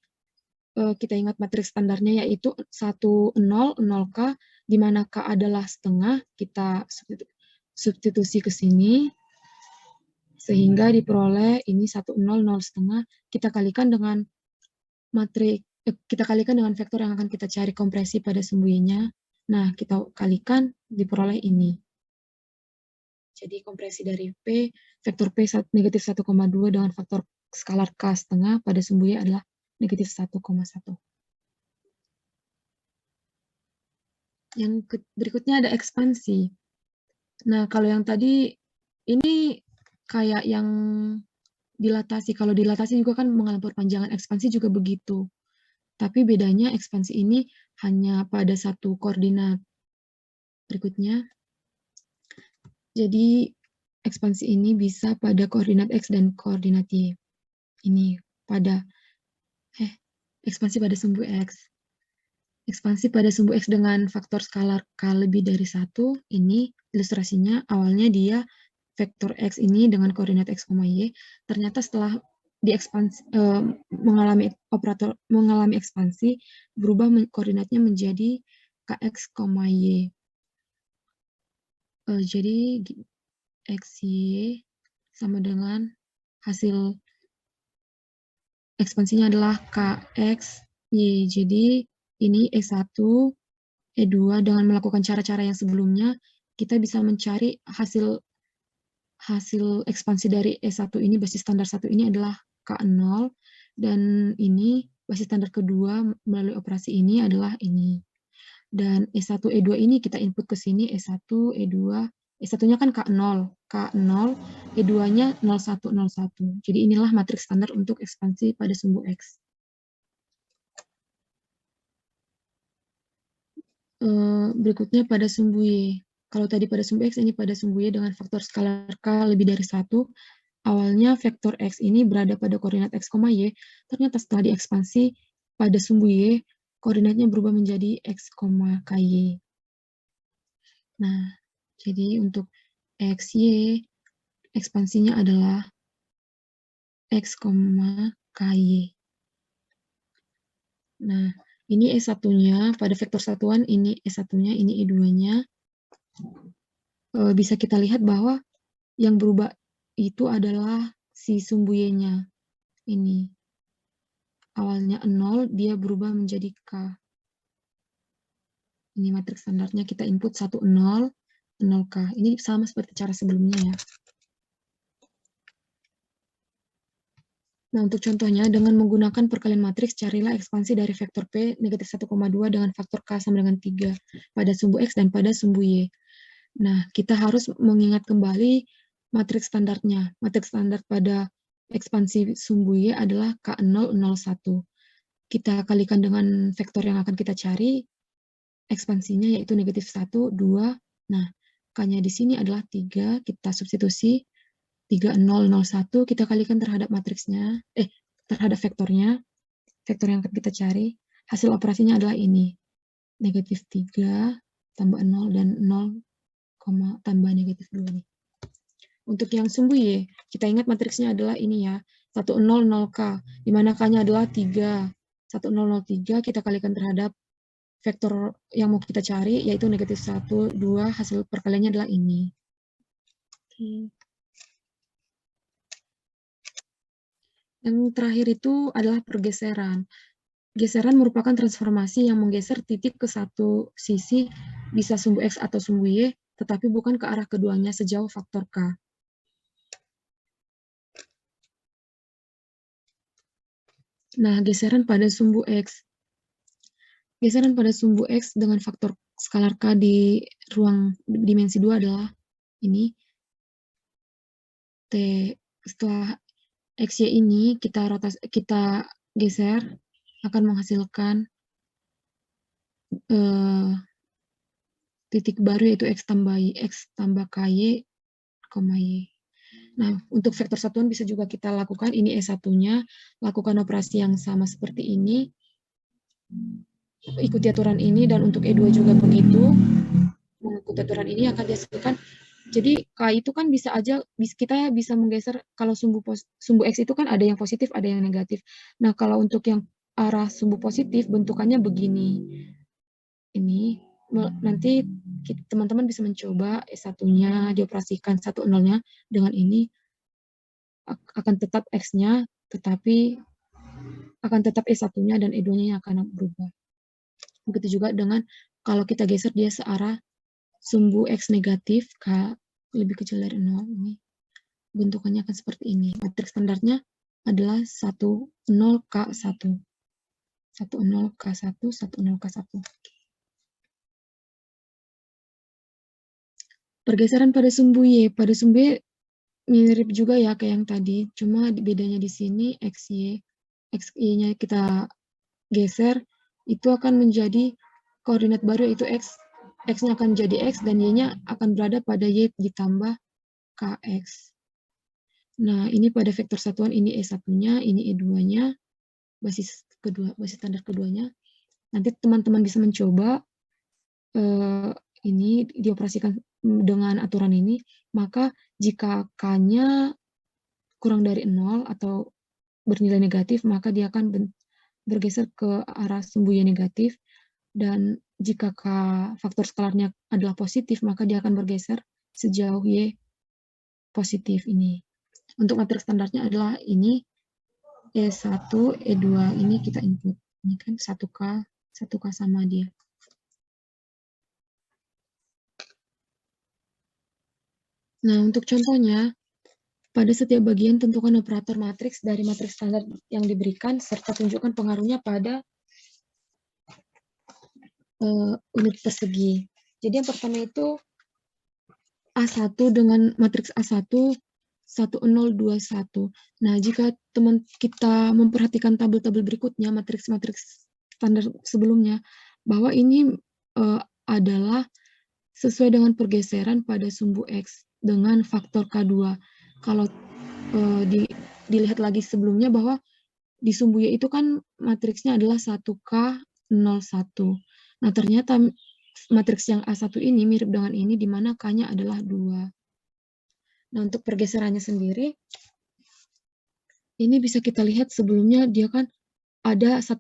Kita ingat matriks standarnya yaitu 1, 0, 0K, di mana K adalah setengah, kita substitusi ke sini, sehingga diperoleh ini 1, 0, 0 setengah, kita kalikan dengan vektor yang akan kita cari kompresi pada sumbu Y-nya. Nah, kita kalikan, diperoleh ini. Jadi kompresi dari P, vektor P negatif 1,2 dengan faktor skalar K setengah pada sumbu Y adalah negatif 1,1. Yang berikutnya ada ekspansi. Nah, kalau yang tadi, ini kayak yang dilatasi. Kalau dilatasi juga kan mengalami perpanjangan, ekspansi juga begitu. Tapi bedanya ekspansi ini hanya pada satu koordinat. Berikutnya, jadi ekspansi ini bisa pada koordinat X dan koordinat Y. Ini pada ekspansi pada sumbu X. Ekspansi pada sumbu X dengan faktor skalar K lebih dari 1, ini ilustrasinya awalnya dia vektor X ini dengan koordinat X, Y, ternyata setelah mengalami ekspansi, berubah koordinatnya menjadi KX, Y. Jadi XY sama dengan hasil ekspansinya adalah KX, Y. Jadi ini E1, E2 dengan melakukan cara-cara yang sebelumnya, kita bisa mencari hasil ekspansi dari E1 ini, basis standar 1 ini adalah K0, dan ini basis standar kedua melalui operasi ini adalah ini. Dan E1, E2 ini kita input ke sini, E1, E2, E1-nya kan K0, E2-nya 01, 01. Jadi inilah matriks standar untuk ekspansi pada sumbu X. Berikutnya pada sumbu Y. Kalau tadi pada sumbu X, ini pada sumbu Y dengan faktor skalar K lebih dari 1. Awalnya vektor X ini berada pada koordinat X, Y. Ternyata setelah diekspansi pada sumbu Y, koordinatnya berubah menjadi X, KY. Nah, jadi untuk XY, ekspansinya adalah X, KY. Nah, ini E1-nya, pada vektor satuan, ini E1-nya, ini E2-nya. Bisa kita lihat bahwa yang berubah itu adalah si sumbu Y-nya. Ini. Awalnya 0, dia berubah menjadi K. Ini matriks standarnya, kita input 1, 0, 0K. Ini sama seperti cara sebelumnya ya. Nah, untuk contohnya, dengan menggunakan perkalian matriks, carilah ekspansi dari vektor P negatif 1,2 dengan faktor K sama dengan 3 pada sumbu X dan pada sumbu Y. Nah, kita harus mengingat kembali matriks standarnya. Matriks standar pada ekspansi sumbu Y adalah K0, 01. Kita kalikan dengan vektor yang akan kita cari, ekspansinya yaitu negatif 1, 2. Nah, K-nya di sini adalah 3, kita substitusi. 3001 kita kalikan terhadap matriksnya, terhadap vektornya, vektor yang kita cari, hasil operasinya adalah ini, -3 tambah 0 dan 0, tambah -2 nih. Untuk yang sumbu Y, kita ingat matriksnya adalah ini ya, 100K, di mana K-nya adalah 3. 1003 kita kalikan terhadap vektor yang mau kita cari, yaitu -1, 2, hasil perkaliannya adalah ini. Oke. Yang terakhir itu adalah pergeseran. Geseran merupakan transformasi yang menggeser titik ke satu sisi, bisa sumbu X atau sumbu Y, tetapi bukan ke arah keduanya sejauh faktor K. Nah, geseran pada sumbu X. Geseran pada sumbu X dengan faktor skalar K di ruang dimensi 2 adalah ini. Setelah XY ini kita geser, akan menghasilkan titik baru yaitu X tambah KY, Y. Nah, untuk vektor satuan bisa juga kita lakukan, ini E1-nya, lakukan operasi yang sama seperti ini, ikuti aturan ini, dan untuk E2 juga begitu. Mengikuti aturan ini akan dihasilkan, jadi K itu kan bisa aja, kita bisa menggeser, kalau sumbu X itu kan ada yang positif, ada yang negatif. Nah, kalau untuk yang arah sumbu positif, bentukannya begini. Ini, nanti teman-teman bisa mencoba E1-nya dioperasikan 10-nya dengan ini, akan tetap X-nya, tetapi akan tetap E1-nya dan E2-nya yang akan berubah. Begitu juga dengan kalau kita geser dia searah sumbu X negatif, K lebih kecil dari 0, ini bentukannya akan seperti ini. Matriks standarnya adalah 10K1. 10K1, 10K1. Pergeseran pada sumbu Y. Pada sumbu Y mirip juga ya kayak yang tadi, cuma bedanya di sini XY-nya kita geser, itu akan menjadi koordinat baru, yaitu X-nya akan jadi X dan Y-nya akan berada pada Y ditambah KX. Nah, ini pada vektor satuan, ini E1-nya, ini E2-nya, basis standar keduanya. Nanti teman-teman bisa mencoba ini dioperasikan dengan aturan ini, maka jika K-nya kurang dari 0 atau bernilai negatif, maka dia akan bergeser ke arah sumbu Y negatif, dan jika faktor skalarnya adalah positif, maka dia akan bergeser sejauh Y positif ini. Untuk matriks standarnya adalah ini, E1, E2, ini kita input. Ini kan 1K sama dia. Nah, untuk contohnya, pada setiap bagian tentukan operator matriks dari matriks standar yang diberikan, serta tunjukkan pengaruhnya pada unit persegi. Jadi yang pertama itu A1 dengan matriks A1 1021. Nah, jika teman kita memperhatikan tabel-tabel berikutnya, matriks-matriks standar sebelumnya, bahwa ini adalah sesuai dengan pergeseran pada sumbu X dengan faktor K2. Kalau dilihat lagi sebelumnya bahwa di sumbu Y itu kan matriksnya adalah 1K01. Nah, ternyata matriks yang A1 ini mirip dengan ini, di mana K-nya adalah 2. Nah, untuk pergeserannya sendiri, ini bisa kita lihat sebelumnya dia kan ada 1,0.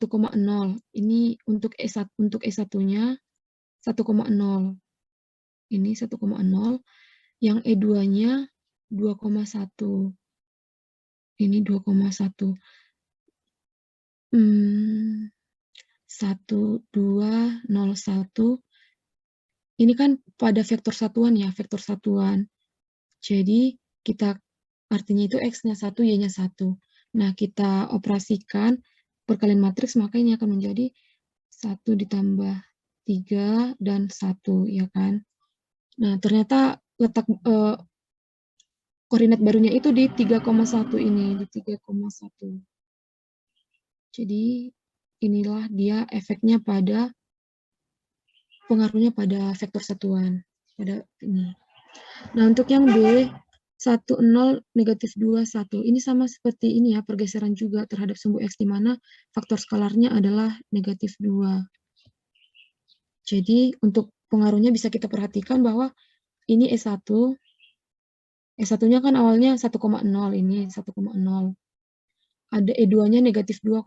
Ini untuk E1-nya 1,0. Ini 1,0. Yang E2-nya 2,1. Ini 2,1. 1201. Ini kan pada vektor satuan ya, vektor satuan. Jadi kita artinya itu X-nya 1, Y-nya 1. Nah, kita operasikan perkalian matriks, maka ini akan menjadi 1 ditambah 3 dan 1, ya kan? Nah, ternyata letak koordinat barunya itu di 3,1 ini, di 3,1. Jadi inilah dia efeknya pada pengaruhnya pada vektor satuan pada ini. Nah, untuk yang B 1, 0, negatif 2, 1. Ini sama seperti ini ya, pergeseran juga terhadap sumbu X, di mana faktor skalarnya adalah negatif 2. Jadi untuk pengaruhnya bisa kita perhatikan bahwa ini E1, E1-nya kan awalnya 1,0, ini 1,0. Ada E2-nya negatif 2,1.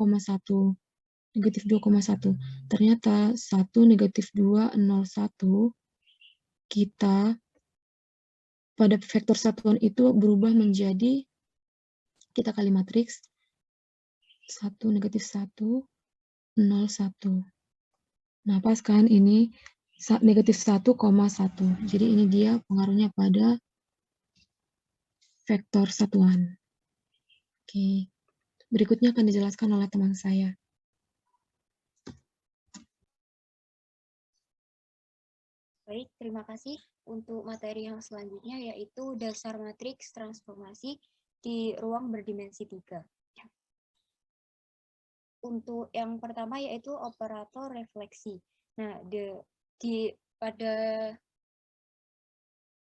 Negatif 2,1. Ternyata 1, negatif 2, 0, 1, kita pada vektor satuan itu berubah menjadi, kita kali matriks, 1, negatif 1, 0, 1. Nah, pas kan ini negatif 1,1. Jadi ini dia pengaruhnya pada vektor satuan. Oke. Berikutnya akan dijelaskan oleh teman saya. Baik, terima kasih. Untuk materi yang selanjutnya yaitu dasar matriks transformasi di ruang berdimensi 3. Untuk yang pertama yaitu operator refleksi. Nah,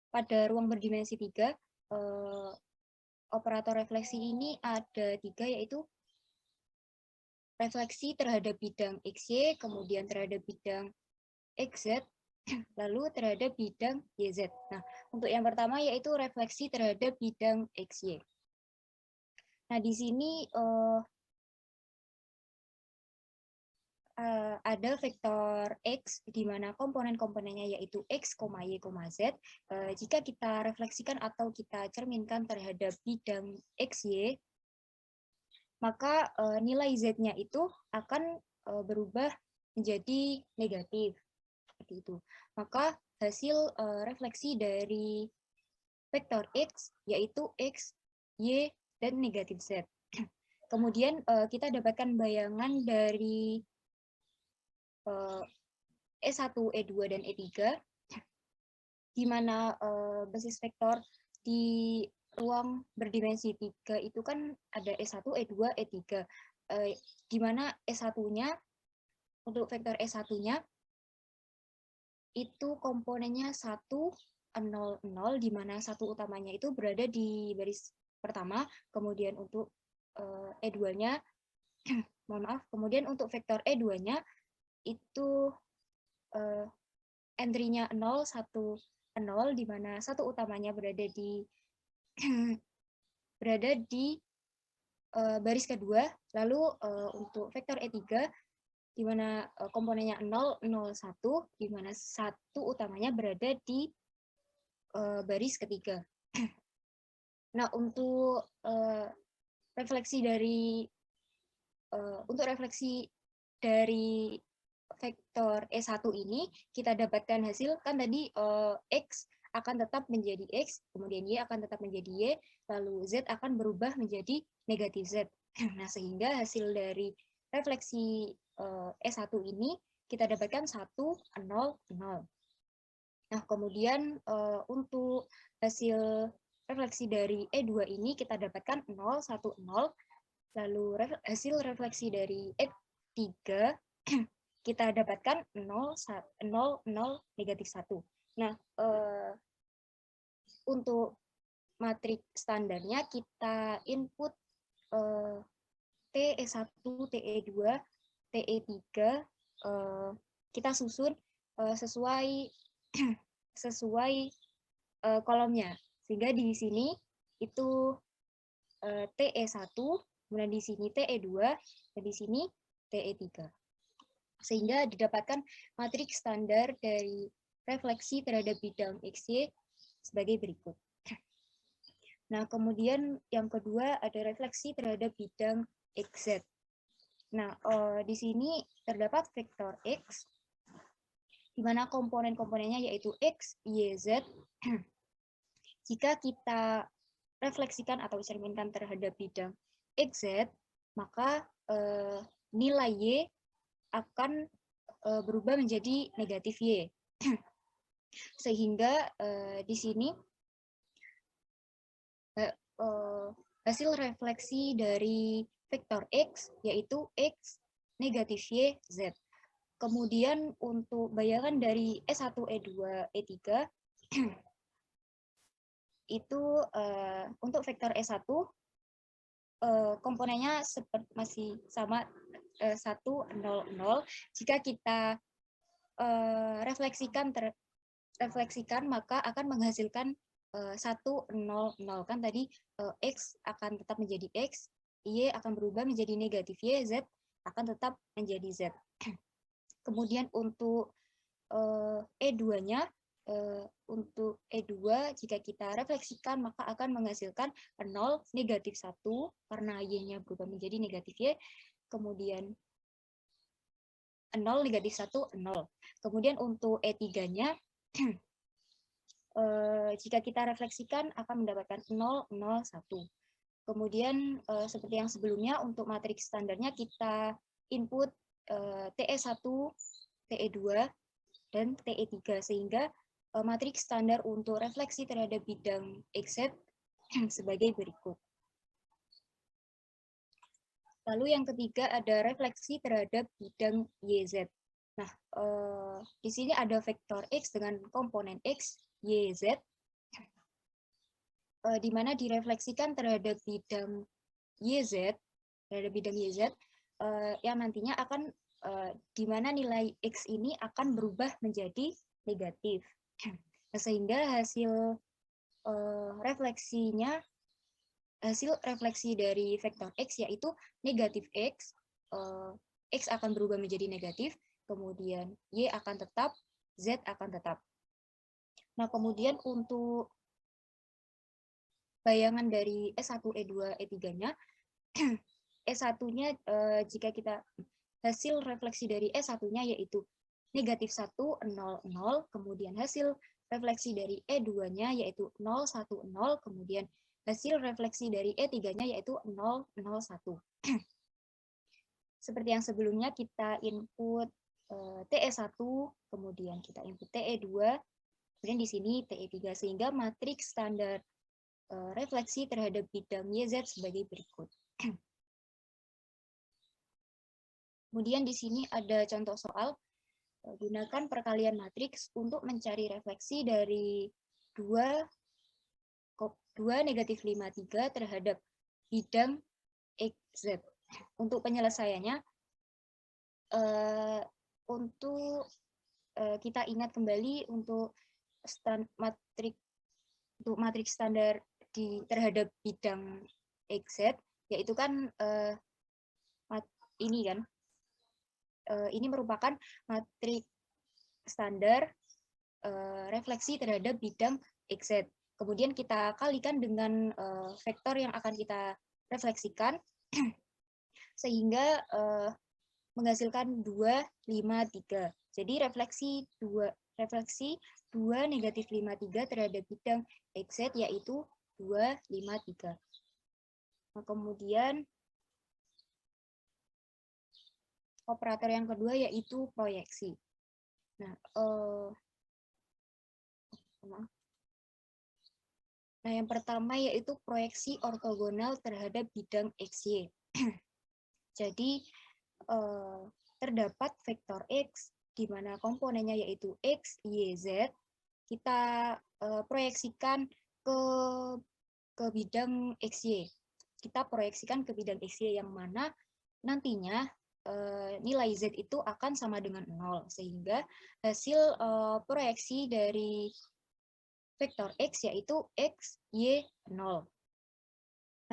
pada ruang berdimensi 3, operator refleksi ini ada 3, yaitu refleksi terhadap bidang XY, kemudian terhadap bidang XZ, lalu terhadap bidang YZ. Nah, untuk yang pertama yaitu refleksi terhadap bidang XY. Nah, di sini ada vektor X, di mana komponen-komponennya yaitu X, Y, Z. Jika kita refleksikan atau kita cerminkan terhadap bidang XY, maka nilai Z-nya itu akan berubah menjadi negatif. Seperti itu. Maka hasil refleksi dari vektor X yaitu X, Y, dan negatif Z. Kemudian kita dapatkan bayangan dari E1, E2, dan E3, di mana basis vektor di ruang berdimensi 3 itu kan ada E1, E2, E3, di mana E1-nya, untuk vektor E1-nya, itu komponennya 1, 0, 0, di mana satu utamanya itu berada di baris pertama, kemudian untuk E2-nya, mohon maaf, kemudian untuk vektor E2-nya itu entry-nya 0, 1, 0, di mana satu utamanya berada di baris kedua, lalu untuk vektor E3, di mana komponennya 0, 0, 1, di mana satu utamanya berada di baris ketiga. Nah, untuk refleksi dari vektor E1 ini, kita dapatkan hasil, kan tadi X akan tetap menjadi X, kemudian Y akan tetap menjadi Y, lalu Z akan berubah menjadi negatif Z. Nah, sehingga hasil dari refleksi E1 ini kita dapatkan 1, 0, 0. Nah, kemudian untuk hasil refleksi dari E2 ini kita dapatkan 0, 1, 0. Lalu hasil refleksi dari E3 kita dapatkan 0, 0, negatif 1. Nah, untuk matrik standarnya kita input TE1, TE2, TE3, kita susun sesuai kolomnya. Sehingga di sini itu TE1, kemudian di sini TE2, dan di sini TE3. Sehingga didapatkan matriks standar dari refleksi terhadap bidang XY sebagai berikut. Nah, kemudian yang kedua ada refleksi terhadap bidang XZ. Nah, di sini terdapat vektor X, di mana komponen-komponennya yaitu X, Y, Z. Jika kita refleksikan atau cerminkan terhadap bidang XZ, maka nilai Y akan berubah menjadi negatif Y. Sehingga di sini hasil refleksi dari vektor X yaitu X, negatif Y, Z. Kemudian untuk bayangan dari E1, E2, E3, itu untuk vektor S1 komponennya masih sama 1, 0, 0. Jika kita refleksikan maka akan menghasilkan 1, 0, 0. Kan tadi X akan tetap menjadi X, Y akan berubah menjadi negatif Y, Z akan tetap menjadi Z. Kemudian untuk E2-nya, untuk E2 jika kita refleksikan maka akan menghasilkan 0, negatif 1, karena Y-nya berubah menjadi negatif Y, kemudian 0, negatif 1, 0. Kemudian untuk E3-nya, jika kita refleksikan akan mendapatkan 0, 0, 1. Kemudian seperti yang sebelumnya, untuk matriks standarnya kita input TE1, TE2, dan TE3, sehingga matriks standar untuk refleksi terhadap bidang XZ sebagai berikut. Lalu yang ketiga ada refleksi terhadap bidang YZ. Nah, di sini ada vektor X dengan komponen X, Y, Z, di mana direfleksikan terhadap bidang YZ, yang nantinya akan di mana nilai X ini akan berubah menjadi negatif. Nah, sehingga hasil refleksi dari vektor X yaitu negatif X, X akan berubah menjadi negatif, kemudian Y akan tetap, Z akan tetap. Nah, kemudian untuk bayangan dari S1, E2, E3-nya, S1-nya jika kita hasil refleksi dari S1-nya yaitu negatif 1, 0, 0, kemudian hasil refleksi dari E2-nya yaitu 0, 1, 0, kemudian hasil refleksi dari E3-nya yaitu 0, 0, 1. Seperti yang sebelumnya kita input TE1, kemudian kita input TE2, kemudian di sini TE3, sehingga matriks standar refleksi terhadap bidang YZ sebagai berikut. Kemudian di sini ada contoh soal, gunakan perkalian matriks untuk mencari refleksi dari 2 negatif 5, 3 terhadap bidang XZ. Untuk penyelesaiannya, untuk kita ingat kembali untuk matriks standar terhadap bidang XZ, yaitu kan ini kan, ini merupakan matriks standar refleksi terhadap bidang XZ. Kemudian kita kalikan dengan vektor yang akan kita refleksikan, sehingga menghasilkan 2, 5, 3. Jadi refleksi 2 negatif 5, 3 terhadap bidang XZ yaitu 2, 5, 3. Nah, kemudian operator yang kedua yaitu proyeksi. Nah, yang pertama yaitu proyeksi ortogonal terhadap bidang XY. Jadi terdapat vektor X di mana komponennya yaitu X, Y, Z. Kita proyeksikan ke bidang XY. Kita proyeksikan ke bidang XY yang mana nantinya nilai Z itu akan sama dengan 0, sehingga hasil proyeksi dari vektor X yaitu X, Y, 0.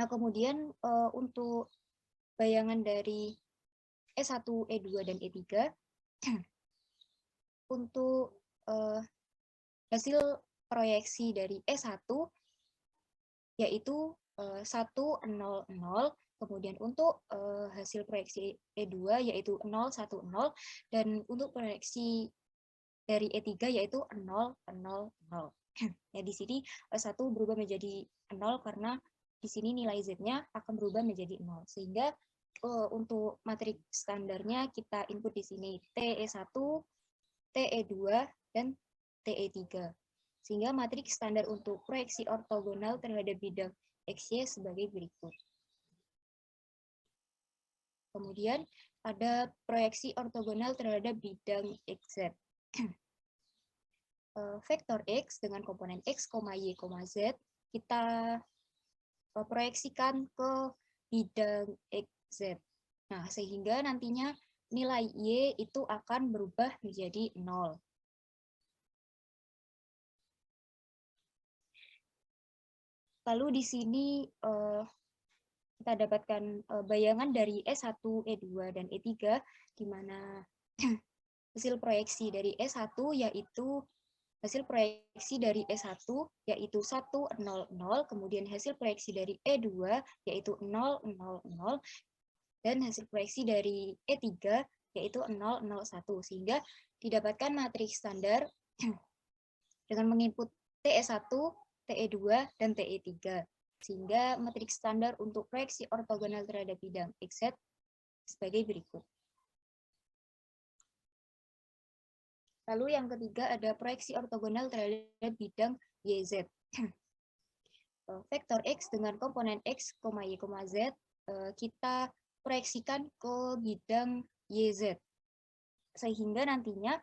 Nah, kemudian untuk bayangan dari S1, E2, dan E3, untuk hasil proyeksi dari S1 yaitu 1, 0, 0, kemudian untuk hasil proyeksi E2 yaitu 0, 1, 0, dan untuk proyeksi dari E3 yaitu 0, 0, 0. Ya, di sini 1 berubah menjadi 0 karena di sini nilai Z-nya akan berubah menjadi 0. Sehingga untuk matriks standarnya kita input di sini TE1, TE2, dan TE3. Sehingga matriks standar untuk proyeksi ortogonal terhadap bidang XY sebagai berikut. Kemudian ada proyeksi ortogonal terhadap bidang XZ. Vektor X dengan komponen X, Y, Z kita proyeksikan ke bidang X, Z. Nah, sehingga nantinya nilai Y itu akan berubah menjadi 0. Lalu di sini kita dapatkan bayangan dari E1, E2, dan E3, di mana hasil proyeksi dari E1 yaitu hasil proyeksi dari E1 yaitu 1, 0, 0, kemudian hasil proyeksi dari E2 yaitu 0, 0, 0, dan hasil proyeksi dari E3 yaitu 0, 0, 1, sehingga didapatkan matriks standar dengan menginput TE1, TE2, dan TE3, sehingga matriks standar untuk proyeksi ortogonal terhadap bidang XZ sebagai berikut. Lalu yang ketiga ada proyeksi ortogonal terhadap bidang YZ. Vektor X dengan komponen X, Y, Z kita proyeksikan ke bidang YZ. Sehingga nantinya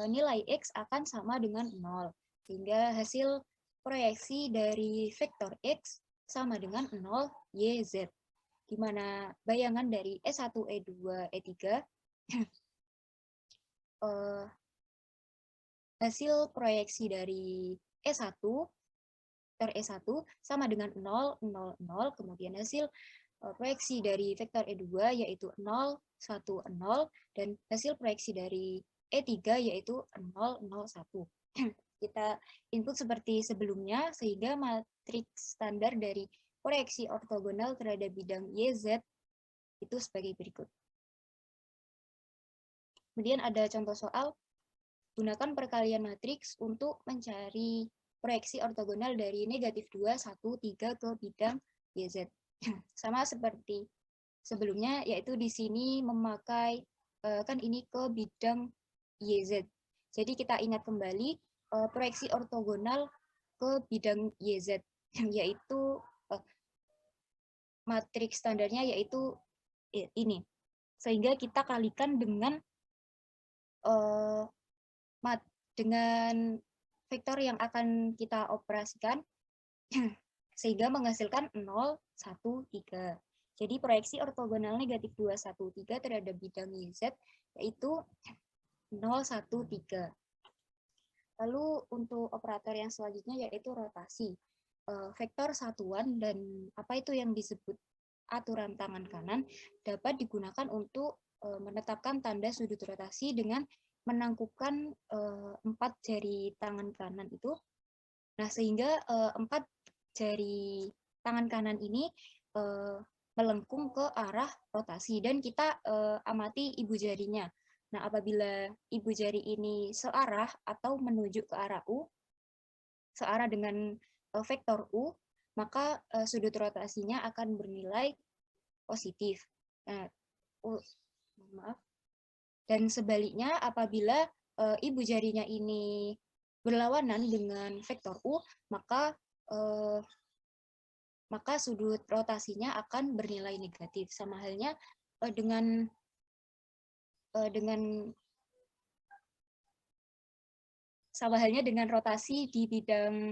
nilai X akan sama dengan 0. Sehingga hasil proyeksi dari vektor X sama dengan 0 YZ. Di mana bayangan dari E1, E2, E3 hasil proyeksi dari E1, vektor E1 sama dengan 0, 0, 0, kemudian hasil proyeksi dari vektor E2 yaitu 0, 1, 0, dan hasil proyeksi dari E3 yaitu 0, 0, 1. Kita input seperti sebelumnya, sehingga matriks standar dari proyeksi ortogonal terhadap bidang YZ itu sebagai berikut. Kemudian ada contoh soal, gunakan perkalian matriks untuk mencari proyeksi ortogonal dari negatif 2, 1, 3 ke bidang YZ. Sama seperti sebelumnya, yaitu di sini memakai, kan ini ke bidang YZ. Jadi kita ingat kembali proyeksi ortogonal ke bidang YZ, yaitu matriks standarnya yaitu ini. Sehingga kita kalikan dengan vektor yang akan kita operasikan, sehingga menghasilkan 0, 1, 3. Jadi proyeksi ortogonal negatif 2, 1, 3 terhadap bidang YZ yaitu 0, 1, 3. Lalu untuk operator yang selanjutnya yaitu rotasi. Vektor satuan dan apa itu yang disebut aturan tangan kanan dapat digunakan untuk menetapkan tanda sudut rotasi dengan menangkupkan 4 jari tangan kanan itu. Nah, sehingga 4 jari tangan kanan ini melengkung ke arah rotasi, dan kita amati ibu jarinya. Nah, apabila ibu jari ini searah atau menuju ke arah U, searah dengan vektor U, maka sudut rotasinya akan bernilai positif. Nah, maaf. Dan sebaliknya, apabila ibu jarinya ini berlawanan dengan vektor U, maka sudut rotasinya akan bernilai negatif. Sama halnya dengan rotasi di bidang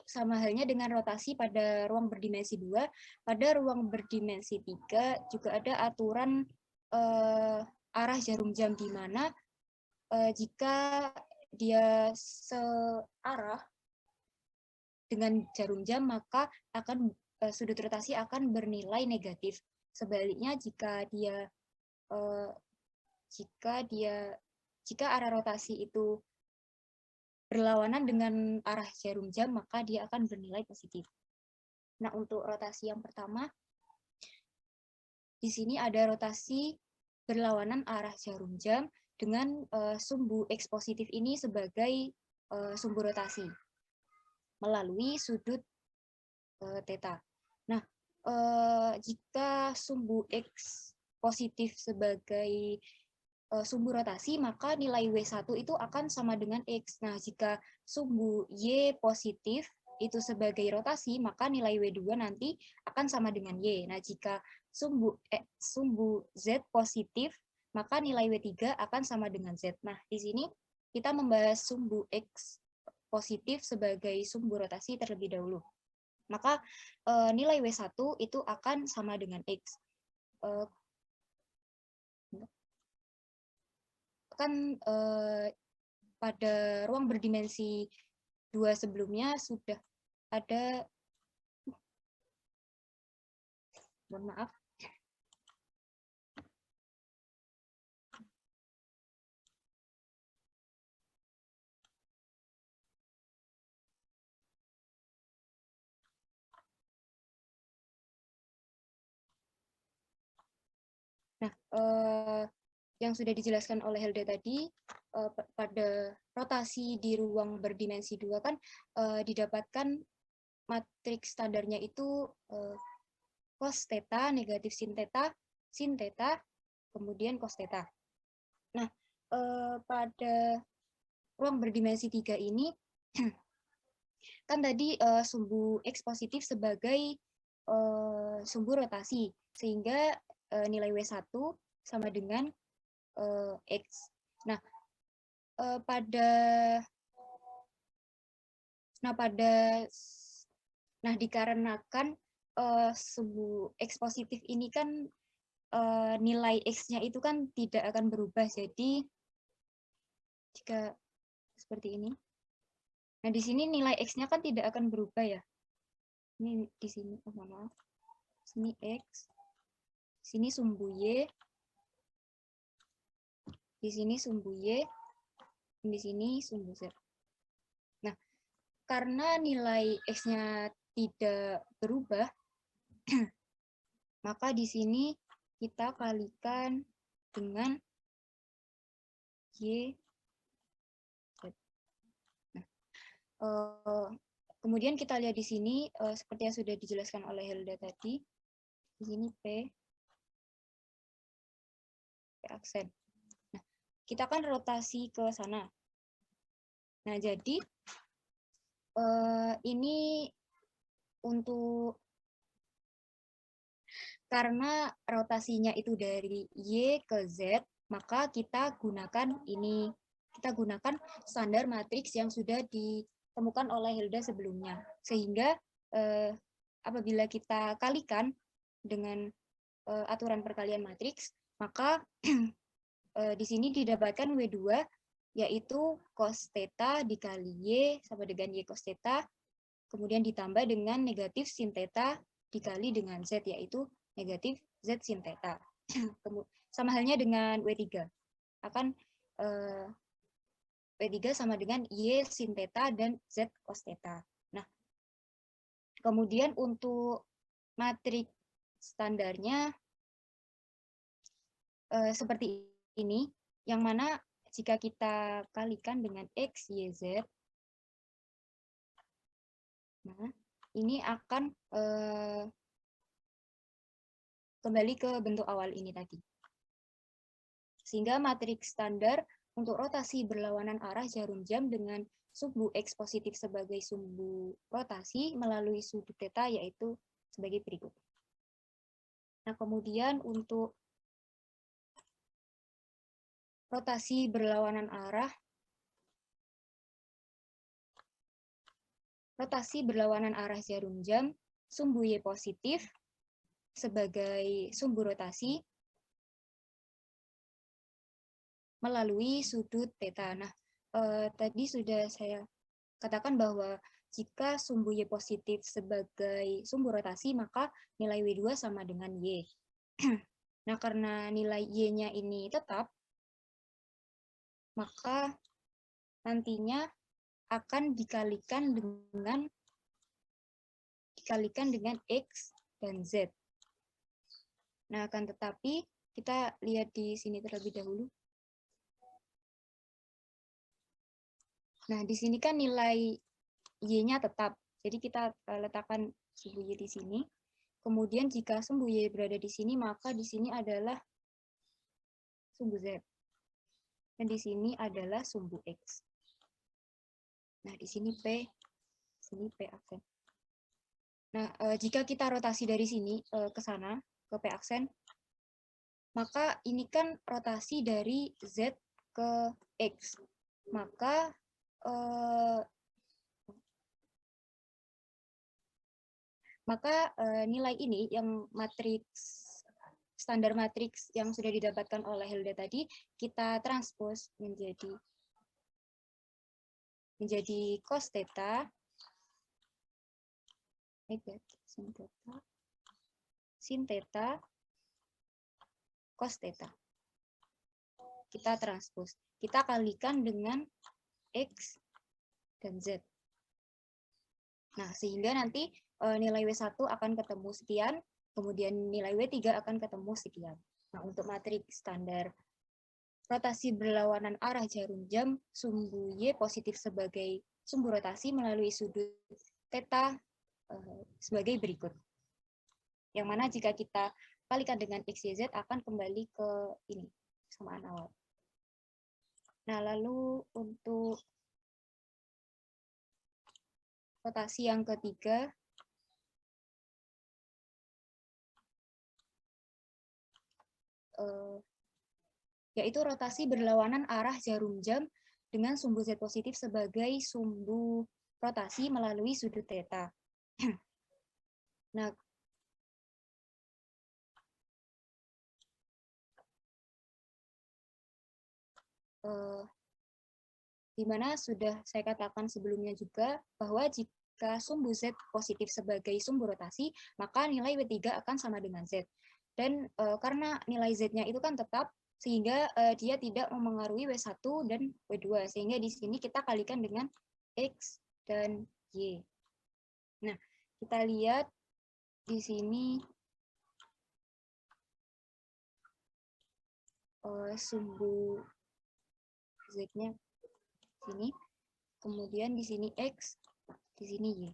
sama halnya dengan rotasi pada ruang berdimensi 2. Pada ruang berdimensi 3 juga ada aturan arah jarum jam, di mana jika dia searah dengan jarum jam, maka sudut rotasi akan bernilai negatif. Sebaliknya, jika arah rotasi itu berlawanan dengan arah jarum jam, maka dia akan bernilai positif. Nah, untuk rotasi yang pertama, di sini ada rotasi berlawanan arah jarum jam dengan sumbu X positif ini sebagai sumbu rotasi melalui sudut theta. Nah, jika sumbu X positif sebagai sumbu rotasi, maka nilai W1 itu akan sama dengan X. Nah, jika sumbu Y positif itu sebagai rotasi, maka nilai W2 nanti akan sama dengan Y. Nah, jika sumbu Z positif, maka nilai W3 akan sama dengan Z. Nah, di sini kita membahas sumbu X positif sebagai sumbu rotasi terlebih dahulu. Maka nilai W1 itu akan sama dengan X. Pada ruang berdimensi 2 sebelumnya sudah ada, mohon maaf, yang sudah dijelaskan oleh Helda tadi, pada rotasi di ruang berdimensi 2 kan didapatkan matriks standarnya itu cos theta, negatif sin theta, kemudian cos theta. Nah, pada ruang berdimensi 3 ini, kan tadi sumbu X positif sebagai sumbu rotasi, sehingga nilai W1 sama dengan X. Nah, dikarenakan sumbu X positif ini kan nilai X-nya itu kan tidak akan berubah, jadi jika seperti ini. Nah, di sini nilai X-nya kan tidak akan berubah ya. Ini di sini, oh maaf. Sini X, sini sumbu Y, di sini sumbu Y, di sini sumbu Z. Nah, karena nilai X-nya tidak berubah, maka di sini kita kalikan dengan Y, Z. Nah, kemudian kita lihat di sini, seperti yang sudah dijelaskan oleh Helda tadi, di sini P aksen. Nah, kita kan rotasi ke sana. Nah, jadi ini untuk karena rotasinya itu dari Y ke Z, maka kita gunakan ini. Kita gunakan standar matriks yang sudah ditemukan oleh Hilda sebelumnya. Sehingga apabila kita kalikan dengan aturan perkalian matriks, maka di sini didapatkan W2, yaitu cos theta dikali Y sama dengan Y cos theta, kemudian ditambah dengan negatif sin theta dikali dengan Z, yaitu negatif Z sin theta. Sama halnya dengan W3. Akan W3 sama dengan Y sin theta dan Z cos theta. Nah, kemudian untuk matriks standarnya seperti ini, yang mana jika kita kalikan dengan X, Y, Z, nah, ini akan kembali ke bentuk awal ini tadi. Sehingga matriks standar untuk rotasi berlawanan arah jarum jam dengan sumbu X positif sebagai sumbu rotasi melalui sudut theta yaitu sebagai berikut. Nah, kemudian untuk rotasi berlawanan arah, jarum jam, sumbu Y positif sebagai sumbu rotasi melalui sudut theta. Nah, tadi sudah saya katakan bahwa jika sumbu Y positif sebagai sumbu rotasi, maka nilai W2 sama dengan Y. Nah, karena nilai Y-nya ini tetap, maka nantinya akan dikalikan dengan X dan Z. Nah, akan tetapi kita lihat di sini terlebih dahulu. Nah, di sini kan nilai Y-nya tetap. Jadi kita letakkan sumbu Y di sini. Kemudian jika sumbu Y berada di sini, maka di sini adalah sumbu Z. Dan di sini adalah sumbu X. Nah, di sini P aksen. Nah, jika kita rotasi dari sini ke sana, ke P aksen, maka ini kan rotasi dari Z ke X. Maka maka nilai ini yang standar matriks yang sudah didapatkan oleh Hilda tadi, kita transpose menjadi cos theta, sin theta, cos theta. Kita transpose. Kita kalikan dengan X dan Z. Nah, sehingga nanti nilai W1 akan ketemu sekian, kemudian nilai W3 akan ketemu sekian. Nah, untuk matriks standar rotasi berlawanan arah jarum jam, sumbu Y positif sebagai sumbu rotasi melalui sudut theta sebagai berikut. Yang mana jika kita kalikan dengan X, Y, Z akan kembali ke ini, samaan awal. Nah, lalu untuk rotasi yang ketiga, yaitu rotasi berlawanan arah jarum jam dengan sumbu Z positif sebagai sumbu rotasi melalui sudut theta. Nah, di mana sudah saya katakan sebelumnya juga bahwa jika sumbu Z positif sebagai sumbu rotasi, maka nilai W3 akan sama dengan Z. Dan karena nilai Z-nya itu kan tetap, sehingga dia tidak memengaruhi W1 dan W2. Sehingga di sini kita kalikan dengan X dan Y. Nah, kita lihat di sini sumbu Z-nya sini, kemudian di sini X, di sini Y.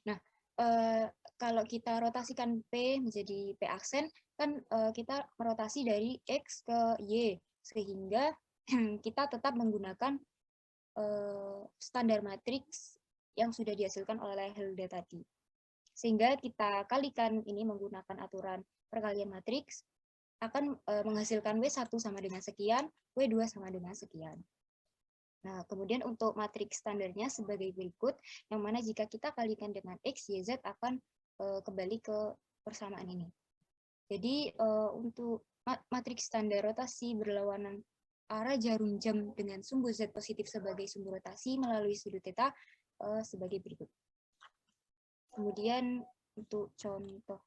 Nah, kalau kita rotasikan P menjadi P aksen, kan kita merotasi dari X ke Y, sehingga kita tetap menggunakan standar matriks yang sudah dihasilkan oleh Hilda tadi. Sehingga kita kalikan ini menggunakan aturan perkalian matriks, akan menghasilkan W1 sama dengan sekian, W2 sama dengan sekian. Nah, kemudian untuk matriks standarnya sebagai berikut, yang mana jika kita kalikan dengan X, Y, Z akan kembali ke persamaan ini. Jadi untuk matriks standar rotasi berlawanan arah jarum jam dengan sumbu Z positif sebagai sumbu rotasi melalui sudut theta sebagai berikut. Kemudian untuk contoh.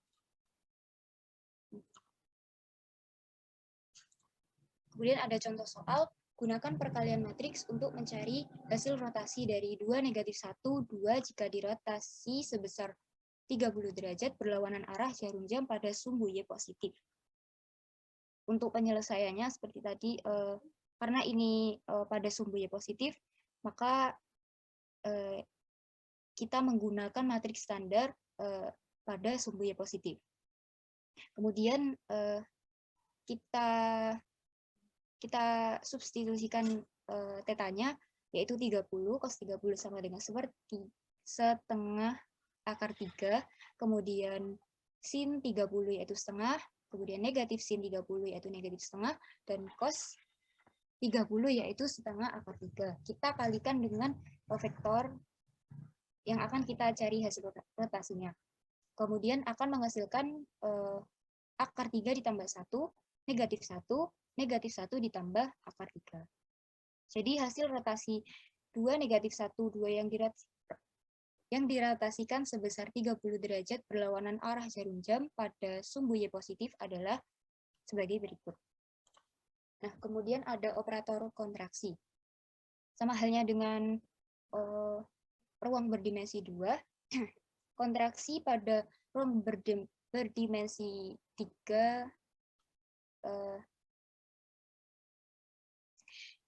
Kemudian ada contoh soal, gunakan perkalian matriks untuk mencari hasil rotasi dari 2, -1, 2 jika dirotasi sebesar 30 derajat berlawanan arah jarum jam pada sumbu Y positif. Untuk penyelesaiannya seperti tadi, karena ini pada sumbu Y positif, maka kita menggunakan matriks standar pada sumbu Y positif. Kemudian kita substitusikan tetanya, yaitu 30, cos 30 sama dengan setengah akar 3, kemudian sin 30 yaitu setengah, kemudian negatif sin 30 yaitu negatif setengah, dan cos 30 yaitu setengah akar 3. Kita kalikan dengan vektor yang akan kita cari hasil rotasinya. Kemudian akan menghasilkan akar 3 ditambah 1, negatif 1 ditambah akar 3. Jadi hasil rotasi 2, negatif 1, 2 yang dirotasikan sebesar 30 derajat berlawanan arah jarum jam pada sumbu Y positif adalah sebagai berikut. Nah, kemudian ada operator kontraksi. Sama halnya dengan ruang berdimensi 2, kontraksi pada ruang berdimensi 3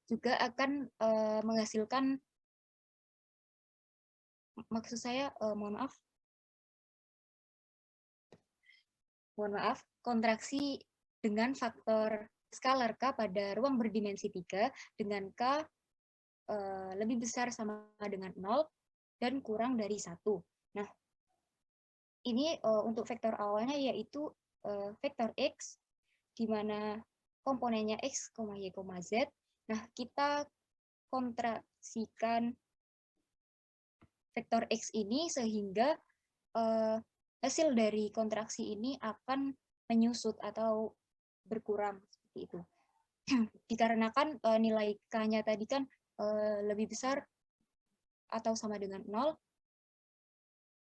juga akan menghasilkan, maksud saya, mohon maaf, kontraksi dengan faktor skalar K pada ruang berdimensi 3 dengan K lebih besar sama dengan 0 dan kurang dari 1. Nah, ini untuk vektor awalnya yaitu vektor X, di mana komponennya X, Y, Z. Nah, kita kontraksikan vektor X ini sehingga hasil dari kontraksi ini akan menyusut atau berkurang seperti itu. Dikarenakan nilai K-nya tadi kan lebih besar atau sama dengan 0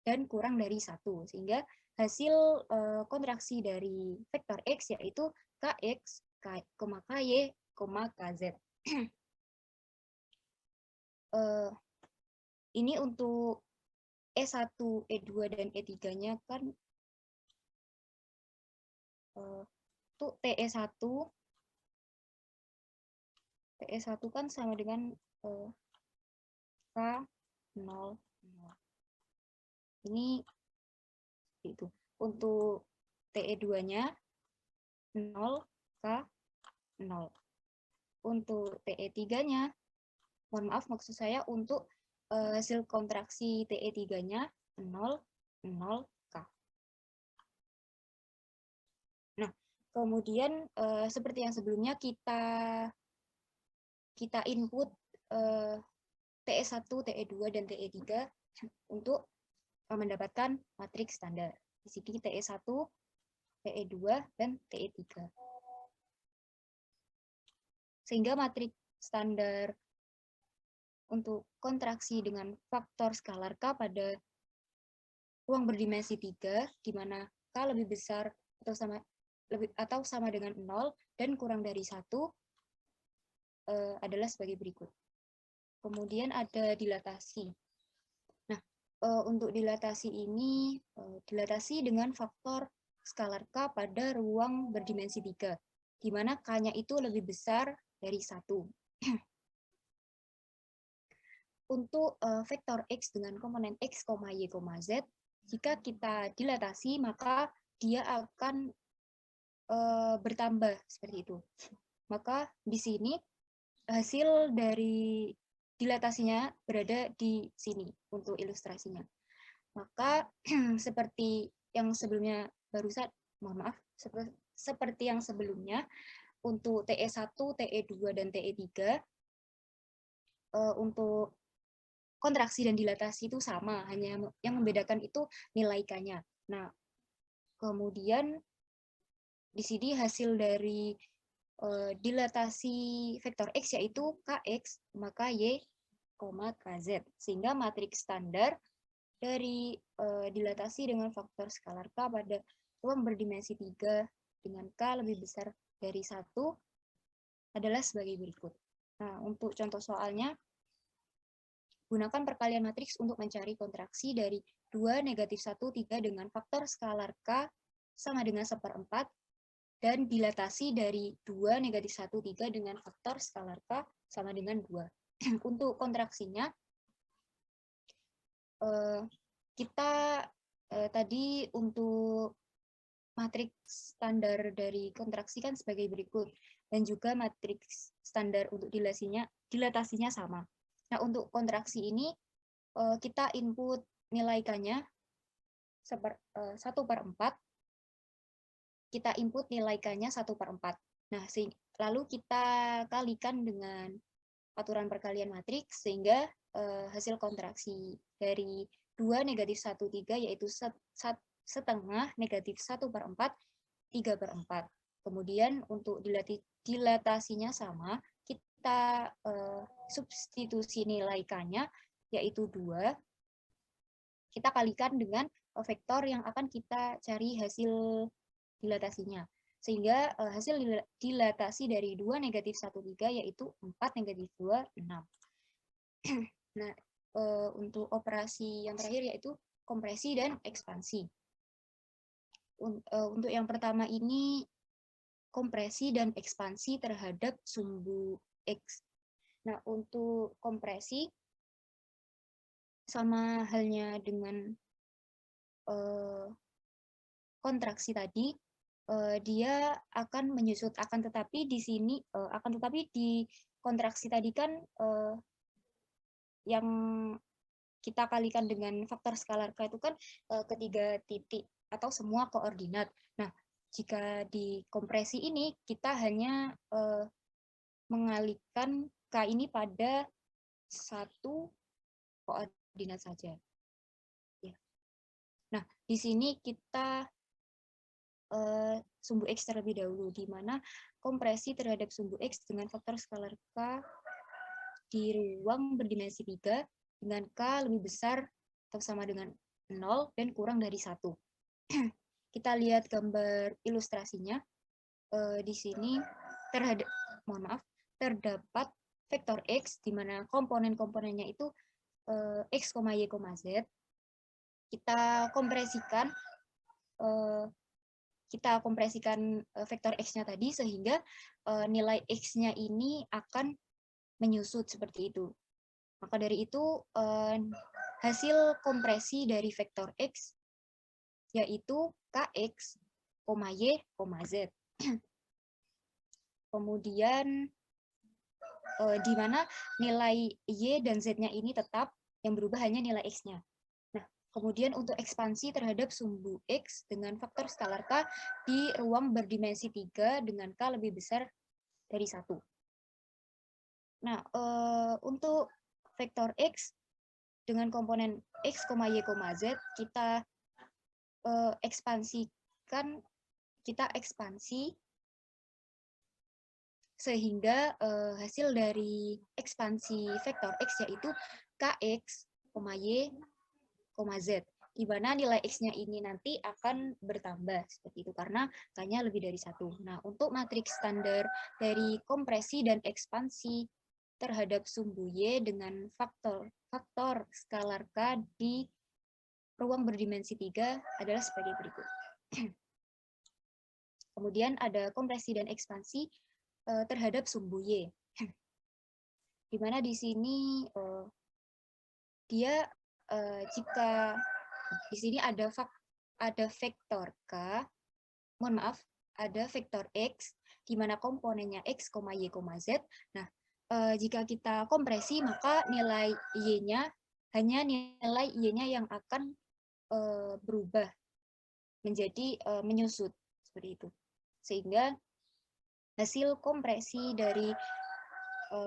dan kurang dari 1, sehingga hasil kontraksi dari vektor X yaitu Kx, Ky, Kz. Ini untuk E1, E2, dan E3-nya kan untuk TE1 kan sama dengan K0, 0. Ini itu. Untuk TE2-nya 0, K, 0. Untuk TE3-nya, mohon maaf maksud saya untuk hasil kontraksi TE3-nya 0, 0, K. Nah, kemudian seperti yang sebelumnya kita input TE1, TE2, dan TE3 untuk mendapatkan matriks standar. Di sini TE1, TE2, dan TE3. Sehingga matriks standar untuk kontraksi dengan faktor skalar K pada ruang berdimensi 3, di mana K lebih besar atau sama dengan 0 dan kurang dari 1, adalah sebagai berikut. Kemudian ada dilatasi. Nah, untuk dilatasi ini, dilatasi dengan faktor skalar K pada ruang berdimensi 3, di mana K-nya itu lebih besar dari 1. Untuk vektor X dengan komponen X, Y, Z, jika kita dilatasi, maka dia akan bertambah seperti itu. Maka di sini hasil dari dilatasinya berada di sini untuk ilustrasinya. Maka seperti yang sebelumnya barusan, mohon maaf, seperti yang sebelumnya, untuk TE1, TE2, dan TE3, untuk kontraksi dan dilatasi itu sama, hanya yang membedakan itu nilai K-nya. Nah, kemudian di sini hasil dari dilatasi vektor X yaitu Kx, maka Y, Kz. Sehingga matriks standar dari dilatasi dengan faktor skalar K pada ruang berdimensi 3 dengan K lebih besar dari 1 adalah sebagai berikut. Nah, untuk contoh soalnya, gunakan perkalian matriks untuk mencari kontraksi dari 2, -1, 3 dengan faktor skalar K sama dengan 1/4 dan dilatasi dari 2, -1, 3 dengan faktor skalar K sama dengan 2. Untuk kontraksinya, kita tadi untuk matriks standar dari kontraksi kan sebagai berikut, dan juga matriks standar untuk dilatasinya sama. Nah, untuk kontraksi ini kita input nilai K-nya 1/4. Kita input nilai K-nya 1/4. Nah, lalu kita kalikan dengan aturan perkalian matriks sehingga hasil kontraksi dari 2, -1, 3 yaitu setengah negatif 1/4, 3/4. Kemudian untuk dilatasinya sama, kita substitusi nilai K-nya yaitu 2, kita kalikan dengan vektor yang akan kita cari hasil dilatasinya. Sehingga hasil dilatasi dari 2, -1, 3 yaitu 4, -2, 6. Nah, untuk operasi yang terakhir yaitu kompresi dan ekspansi. Untuk yang pertama ini kompresi dan ekspansi terhadap sumbu X. Nah, untuk kompresi sama halnya dengan kontraksi tadi, dia akan menyusut, akan tetapi di sini di kontraksi tadi kan yang kita kalikan dengan faktor skalar K itu kan ketiga titik atau semua koordinat. Nah, jika di kompresi ini kita hanya mengalihkan K ini pada satu koordinat koordinat saja. Ya. Nah, di sini kita sumbu X terlebih dahulu, di mana kompresi terhadap sumbu X dengan faktor skalar K di ruang berdimensi 3 dengan K lebih besar atau sama dengan 0 dan kurang dari 1. Kita lihat gambar ilustrasinya. Di sini terdapat vektor X di mana komponen-komponennya itu X, Y, Z. Kita kompresikan vektor X-nya tadi sehingga nilai X-nya ini akan menyusut seperti itu. Maka dari itu hasil kompresi dari vektor X yaitu Kx, Y, Z. Kemudian di mana nilai Y dan Z-nya ini tetap, yang berubah hanya nilai X-nya. Nah, kemudian untuk ekspansi terhadap sumbu X dengan faktor skalar K di ruang berdimensi 3 dengan K lebih besar dari 1. Nah, untuk vektor X dengan komponen X, Y, Z, kita ekspansi sehingga hasil dari ekspansi vektor X yaitu Kx, Y, Z, di mana nilai X-nya ini nanti akan bertambah seperti itu karena K-nya lebih dari 1. Nah, untuk matriks standar dari kompresi dan ekspansi terhadap sumbu Y dengan faktor skalar K di ruang berdimensi 3 adalah sebagai berikut. Kemudian ada kompresi dan ekspansi terhadap sumbu Y. Di mana di sini dia jika di sini ada vektor K, ada vektor X di mana komponennya X, Y, Z. Nah, jika kita kompresi maka nilai Y-nya hanya nilai Y-nya yang akan berubah menjadi menyusut seperti itu. Sehingga hasil kompresi dari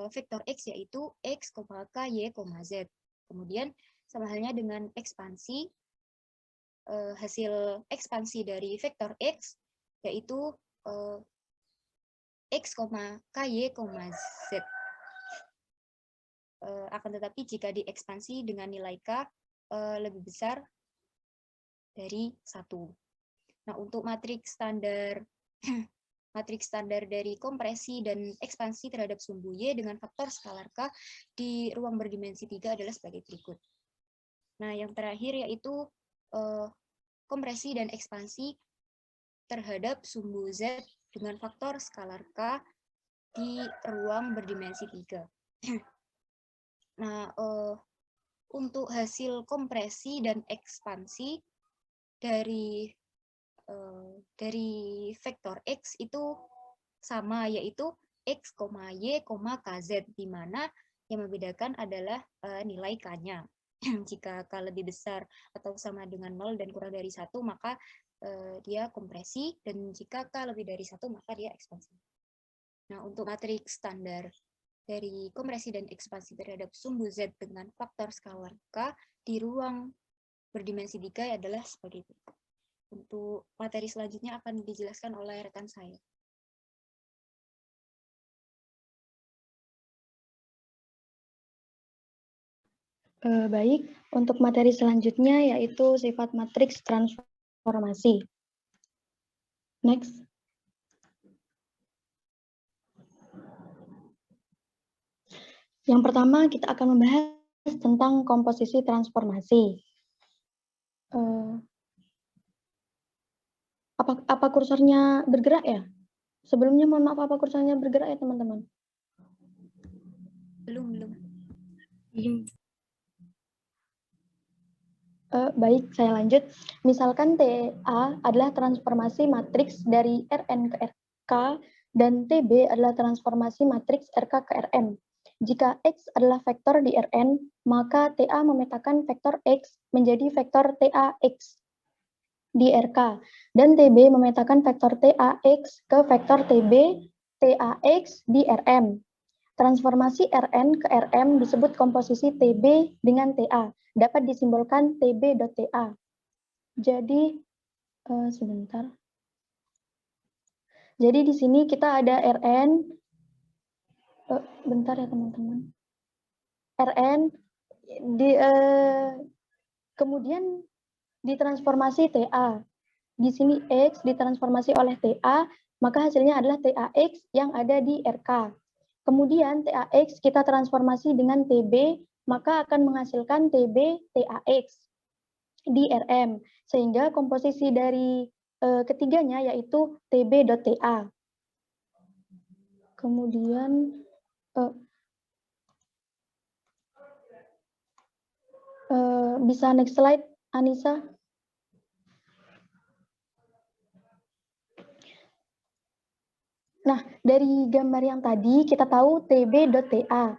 vektor X yaitu X, K, Y, Z. Kemudian sama halnya dengan ekspansi, hasil ekspansi dari vektor X yaitu X, K, Y, Z. Akan tetapi jika diekspansi dengan nilai K lebih besar dari 1. Nah, untuk matriks standar dari kompresi dan ekspansi terhadap sumbu Y dengan faktor skalar K di ruang berdimensi 3 adalah sebagai berikut. Nah, yang terakhir yaitu kompresi dan ekspansi terhadap sumbu Z dengan faktor skalar K di ruang berdimensi 3. Nah, untuk hasil kompresi dan ekspansi dari vektor X itu sama, yaitu X, Y, KZ, di mana yang membedakan adalah nilai K-nya. Jika K lebih besar atau sama dengan 0 dan kurang dari 1, maka dia kompresi, dan jika K lebih dari 1, maka dia ekspansi. Nah, untuk matriks standar dari kompresi dan ekspansi terhadap sumbu Z dengan faktor skalar K di ruang berdimensi 3 adalah sebagai berikut. Untuk materi selanjutnya akan dijelaskan oleh rekan saya. Baik, untuk materi selanjutnya yaitu sifat matriks transformasi. Next. Yang pertama kita akan membahas tentang komposisi transformasi. Apa kursornya bergerak ya? Sebelumnya mohon maaf, apa kursornya bergerak ya teman-teman? Belum. Baik, saya lanjut. Misalkan TA adalah transformasi matriks dari Rn ke Rk dan TB adalah transformasi matriks Rk ke Rm. Jika X adalah vektor di Rn, maka TA memetakan vektor X menjadi vektor TAX di Rk, dan TB memetakan vektor TAX ke vektor TB TAX di Rm. transformasi Rn ke Rm disebut komposisi TB dengan TA. Dapat disimbolkan TB.TA. Jadi, sebentar. Jadi di sini kita ada Rn, bentar ya teman-teman. Rn, kemudian ditransformasi TA. Di sini X ditransformasi oleh TA, maka hasilnya adalah TAX yang ada di RK. Kemudian TAX kita transformasi dengan TB, maka akan menghasilkan TB TAX di RM. Sehingga komposisi dari ketiganya yaitu TB.TA. Kemudian bisa next slide, Anissa. Nah, dari gambar yang tadi kita tahu TB.TA.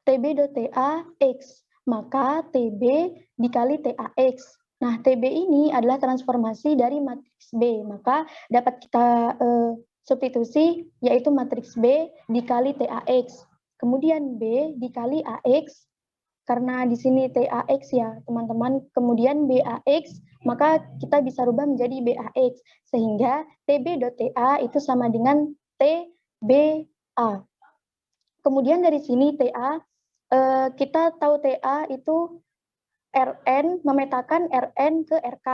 TB.TA X, maka TB dikali TAX. Nah, TB ini adalah transformasi dari matriks B, maka dapat kita substitusi yaitu matriks B dikali TAX. Kemudian B dikali AX, karena di sini TAX ya teman-teman, kemudian BAX, maka kita bisa rubah menjadi BAX, sehingga TB.TA itu sama dengan TBA. Kemudian dari sini TA, kita tahu TA itu Rn memetakan Rn ke RK.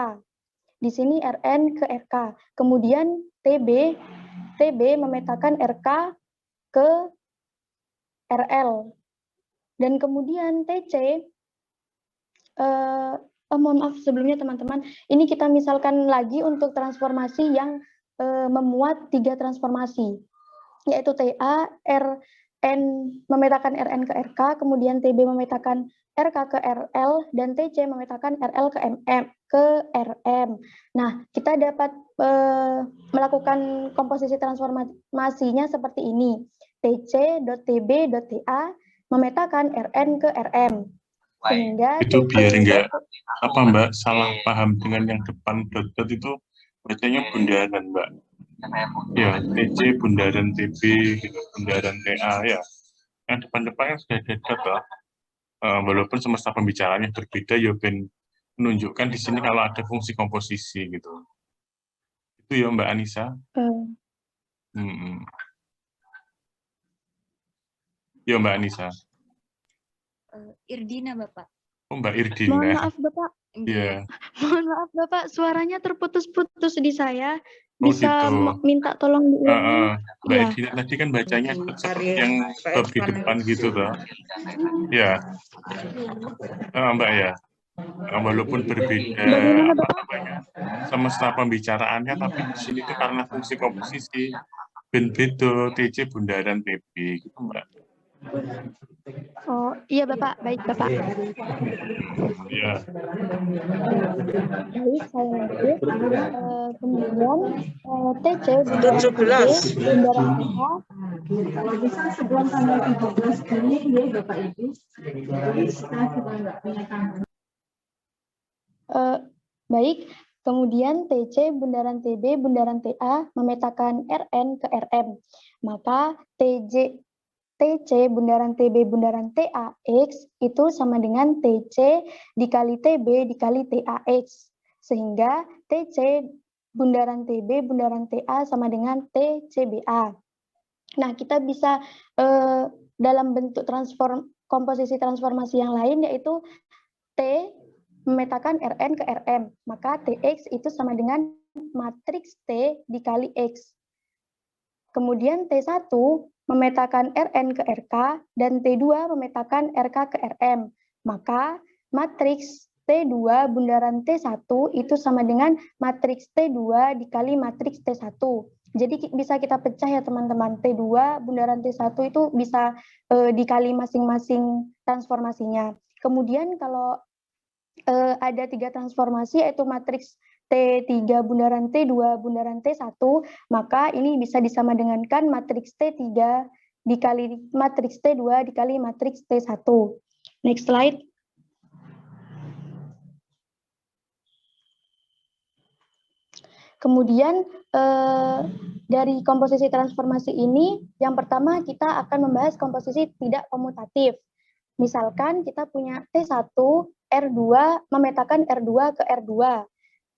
Di sini Rn ke RK. Kemudian TB memetakan RK ke RL. Dan kemudian TC, mohon maaf sebelumnya teman-teman, ini kita misalkan lagi untuk transformasi yang memuat 3 transformasi, yaitu TA, Rn memetakan Rn ke RK, kemudian TB memetakan RK ke RL, dan TC memetakan RL ke RM. Nah, kita dapat melakukan komposisi transformasinya seperti ini. TC.TB.TA memetakan Rn ke Rm. Sehingga itu biar enggak Mbak salah paham dengan yang depan dot itu bacanya bundaran Mbak. Ya, TC bundaran TB gitu, bundaran TA ya. Yang depan-depannya sudah ada dot lah. Walaupun semesta pembicaraannya berbeda, ya ben menunjukkan di sini kalau ada fungsi komposisi gitu. Itu ya Mbak Anissa. Ya Mbak Anissa. Irdina Bapak. Oh Mbak Irdina. Mohon maaf Bapak. Iya. Mohon maaf Bapak, suaranya terputus-putus di saya. Oh, Bisa gitu. minta tolong diulangi? Mbak Irdina tadi kan bacanya seperti yang di depan gitu toh. Ya. Mbak ya. Walaupun berbeda semesta pembicaraannya, tapi di sini tuh karena fungsi komposisi ben beda TC bundaran TB gitu Mbak. Oh iya Bapak, baik Bapak. Iya. Baik, saya lanjut. Kemudian TC 17 bundaran TA. Kalau bisa sebelum tanggal 13 Juni ya Bapak Ibu. Jadi kita juga nggak punya tanggal. Baik, kemudian TC bundaran TB bundaran TA memetakan Rn ke Rm. Maka TC bundaran TB bundaran TAX itu sama dengan TC dikali TB dikali TAX. Sehingga TC bundaran TB bundaran TA sama dengan TCBA. Nah, kita bisa dalam bentuk komposisi transformasi yang lain, yaitu T memetakan Rn ke Rm. Maka TX itu sama dengan matriks T dikali X. Kemudian T1 memetakan Rn ke RK, dan T2 memetakan RK ke Rm. Maka matriks T2 bundaran T1 itu sama dengan matriks T2 dikali matriks T1. Jadi bisa kita pecah ya teman-teman. T2 bundaran T1 itu bisa dikali masing-masing transformasinya. Kemudian kalau ada 3 transformasi, yaitu matriks T3 bundaran T2 bundaran T1, maka ini bisa disama dengankan matriks T3 dikali matriks T2 dikali matriks T1. Next slide. Kemudian dari komposisi transformasi ini, yang pertama kita akan membahas komposisi tidak komutatif. Misalkan kita punya T1, R2, memetakan R2 ke R2,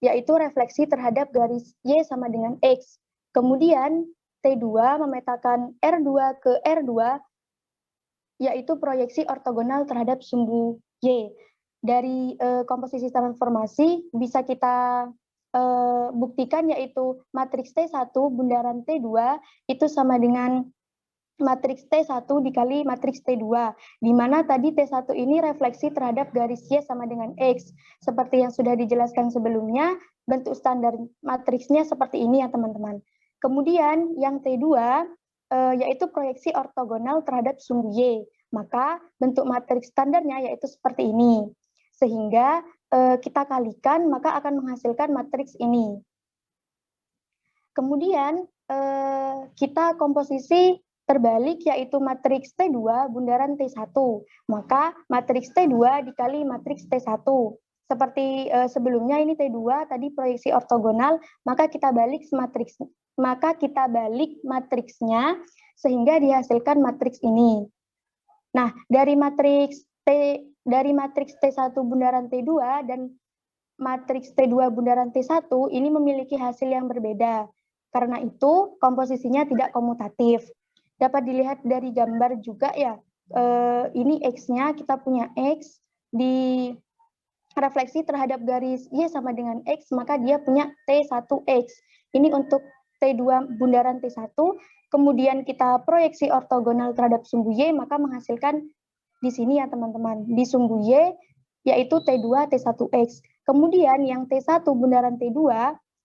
yaitu refleksi terhadap garis Y sama dengan X. Kemudian T2 memetakan R2 ke R2, yaitu proyeksi ortogonal terhadap sumbu Y. Dari komposisi transformasi bisa kita buktikan, yaitu matriks T1 bundaran T2 itu sama dengan matriks T1 dikali matriks T2, di mana tadi T1 ini refleksi terhadap garis Y sama dengan X. Seperti yang sudah dijelaskan sebelumnya, bentuk standar matriksnya seperti ini ya teman-teman. Kemudian yang T2 yaitu proyeksi ortogonal terhadap sumbu Y. Maka bentuk matriks standarnya yaitu seperti ini. Sehingga kita kalikan, maka akan menghasilkan matriks ini. Kemudian kita komposisi terbalik, yaitu matriks T2 bundaran T1. Maka matriks T2 dikali matriks T1. Seperti sebelumnya ini T2 tadi proyeksi ortogonal, maka kita balik matriksnya sehingga dihasilkan matriks ini. Nah, dari matriks T1 bundaran T2 dan matriks T2 bundaran T1 ini memiliki hasil yang berbeda. Karena itu komposisinya tidak komutatif. Dapat dilihat dari gambar juga ya. Ini X-nya, kita punya X di refleksi terhadap garis Y sama dengan X, maka dia punya T1X. Ini untuk T2 bundaran T1, kemudian kita proyeksi ortogonal terhadap sumbu Y, maka menghasilkan di sini ya teman-teman, di sumbu Y, yaitu T2 T1X. Kemudian yang T1 bundaran T2,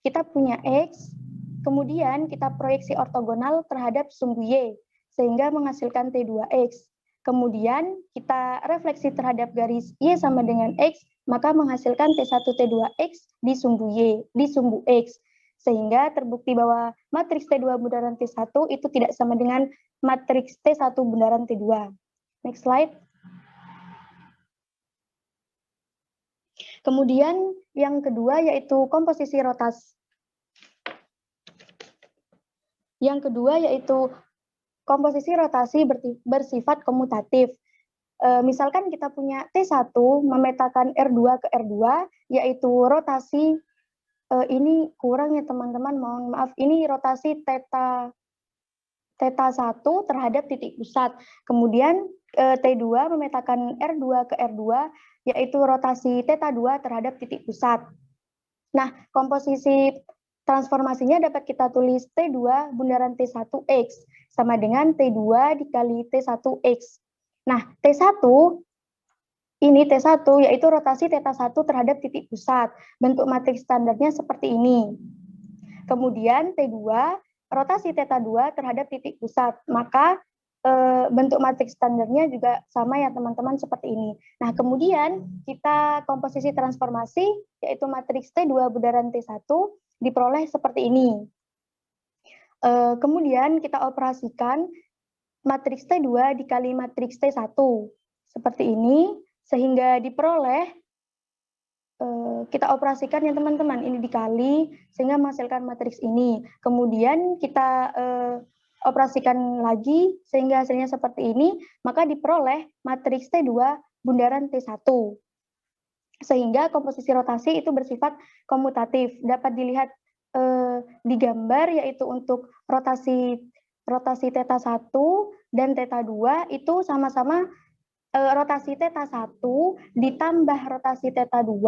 kita punya X, kemudian kita proyeksi ortogonal terhadap sumbu Y, sehingga menghasilkan T2X. Kemudian kita refleksi terhadap garis Y sama dengan X, maka menghasilkan T1 T2X di sumbu Y, di sumbu X. Sehingga terbukti bahwa matriks T2 bundaran T1 itu tidak sama dengan matriks T1 bundaran T2. Next slide. Kemudian yang kedua yaitu komposisi rotasi. Yang kedua yaitu komposisi rotasi bersifat komutatif. Misalkan kita punya T1 memetakan R2 ke R2, yaitu rotasi, ini kurang ya teman-teman, mohon maaf, ini rotasi θ1 terhadap titik pusat. Kemudian T2 memetakan R2 ke R2, yaitu rotasi θ2 terhadap titik pusat. Nah, komposisi transformasinya dapat kita tulis T2 bundaran T1X sama dengan T2 dikali T1X. Nah, T1 ini T1 yaitu rotasi θ1 terhadap titik pusat. Bentuk matriks standarnya seperti ini. Kemudian T2 rotasi θ2 terhadap titik pusat. Maka bentuk matriks standarnya juga sama ya teman-teman seperti ini. Nah, kemudian kita komposisi transformasi yaitu matriks T2 bundaran T1 diperoleh seperti ini. Kemudian kita operasikan matriks T2 dikali matriks T1 seperti ini, sehingga diperoleh, kita operasikan ya teman-teman, ini dikali sehingga menghasilkan matriks ini. Kemudian kita operasikan lagi sehingga hasilnya seperti ini, maka diperoleh matriks T2 bundaran T1. Sehingga komposisi rotasi itu bersifat komutatif. Dapat dilihat di gambar, yaitu untuk rotasi θ1 dan θ2 itu sama-sama rotasi θ1 ditambah rotasi θ2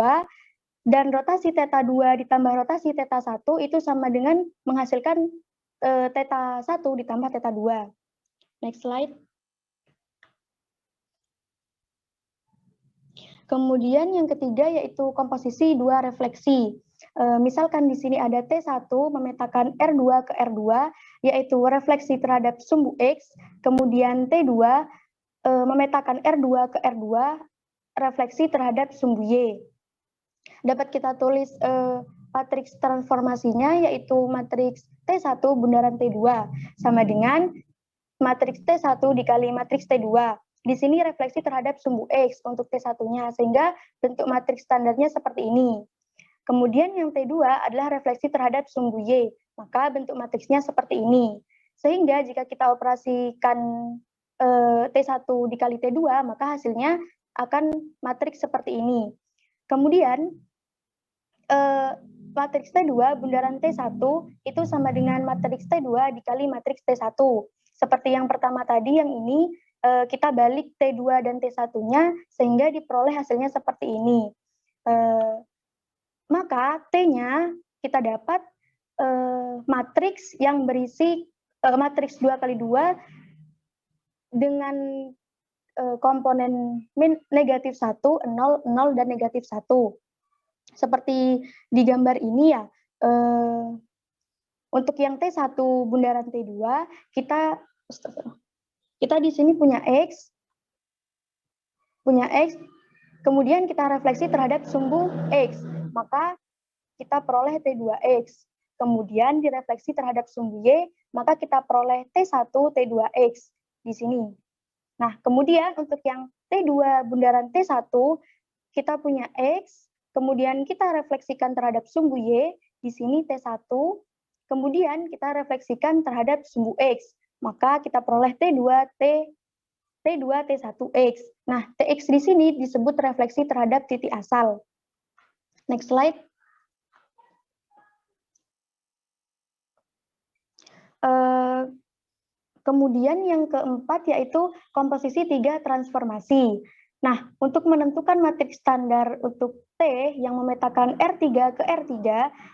dan rotasi θ2 ditambah rotasi θ1 itu sama dengan menghasilkan θ1 ditambah θ2. Next slide. Kemudian yang ketiga yaitu komposisi dua refleksi. Misalkan di sini ada T1 memetakan R2 ke R2, yaitu refleksi terhadap sumbu X, kemudian T2 memetakan R2 ke R2, refleksi terhadap sumbu Y. Dapat kita tulis matriks transformasinya yaitu matriks T1 bundaran T2 sama dengan matriks T1 dikali matriks T2. Di sini refleksi terhadap sumbu X untuk T1-nya, sehingga bentuk matriks standarnya seperti ini. Kemudian yang T2 adalah refleksi terhadap sumbu Y, maka bentuk matriksnya seperti ini. Sehingga jika kita operasikan T1 dikali T2, maka hasilnya akan matriks seperti ini. Kemudian matriks T2 bundaran T1 itu sama dengan matriks T2 dikali matriks T1. Seperti yang pertama tadi, yang ini kita balik T2 dan T1-nya sehingga diperoleh hasilnya seperti ini. Maka T-nya kita dapat matriks yang berisi matriks 2 kali 2 dengan komponen negatif 1, 0, 0, dan negatif 1. Seperti di gambar ini ya, untuk yang T1 bundaran T2, kita di sini punya X, kemudian kita refleksi terhadap sumbu X, maka kita peroleh T2X. Kemudian direfleksi terhadap sumbu Y, maka kita peroleh T1 T2X di sini. Nah, kemudian untuk yang T2 bundaran T1, kita punya X, kemudian kita refleksikan terhadap sumbu Y, di sini T1, kemudian kita refleksikan terhadap sumbu X, maka kita peroleh T2 T1X. Nah, TX di sini disebut refleksi terhadap titik asal. Next slide. Kemudian yang keempat yaitu komposisi 3 transformasi. Nah, untuk menentukan matriks standar untuk T yang memetakan R3 ke R3,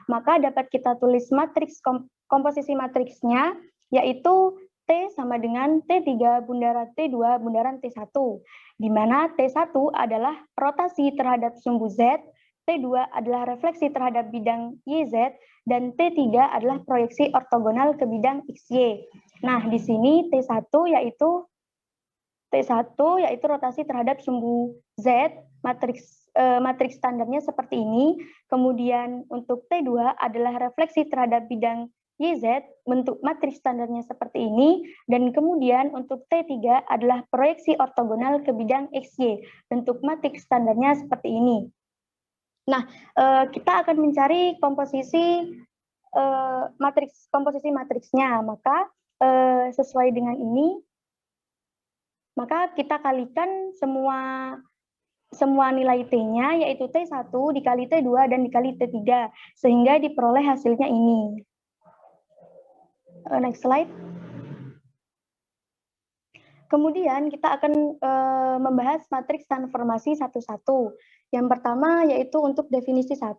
maka dapat kita tulis matriks komposisi matriksnya, yaitu T sama dengan T3 bundaran T2 bundaran T1, di mana T1 adalah rotasi terhadap sumbu Z, T2 adalah refleksi terhadap bidang YZ, dan T3 adalah proyeksi ortogonal ke bidang XY. Nah, di sini T1 yaitu rotasi terhadap sumbu Z, matriks standarnya seperti ini. Kemudian untuk T2 adalah refleksi terhadap bidang YZ, bentuk matriks standarnya seperti ini. Dan kemudian untuk T3 adalah proyeksi ortogonal ke bidang XY, bentuk matriks standarnya seperti ini. Nah, kita akan mencari komposisi matriksnya, maka sesuai dengan ini, maka kita kalikan semua nilai T-nya, yaitu T1 dikali T2 dan dikali T3, sehingga diperoleh hasilnya ini. Next slide. Kemudian kita akan membahas matriks transformasi satu-satu. Yang pertama yaitu untuk definisi 1.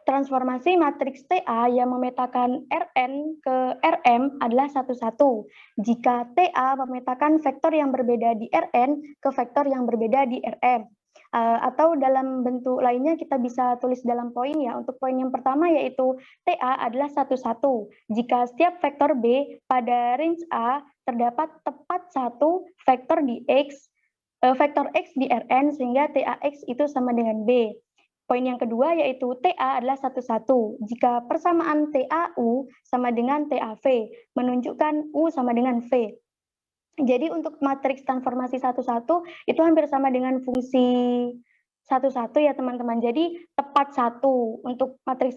Transformasi matriks TA yang memetakan Rn ke Rm adalah satu-satu. Jika TA memetakan vektor yang berbeda di Rn ke vektor yang berbeda di Rm. Atau dalam bentuk lainnya kita bisa tulis dalam poin ya. Untuk poin yang pertama yaitu TA adalah satu-satu. Jika setiap vektor B pada range A terdapat tepat satu vektor di X, vektor X di Rn sehingga TAX itu sama dengan B. Poin yang kedua yaitu TA adalah satu-satu. Jika persamaan TAU sama dengan TAV, menunjukkan U sama dengan V. Jadi untuk matriks transformasi satu-satu itu hampir sama dengan fungsi satu-satu ya teman-teman. Jadi tepat satu untuk matriks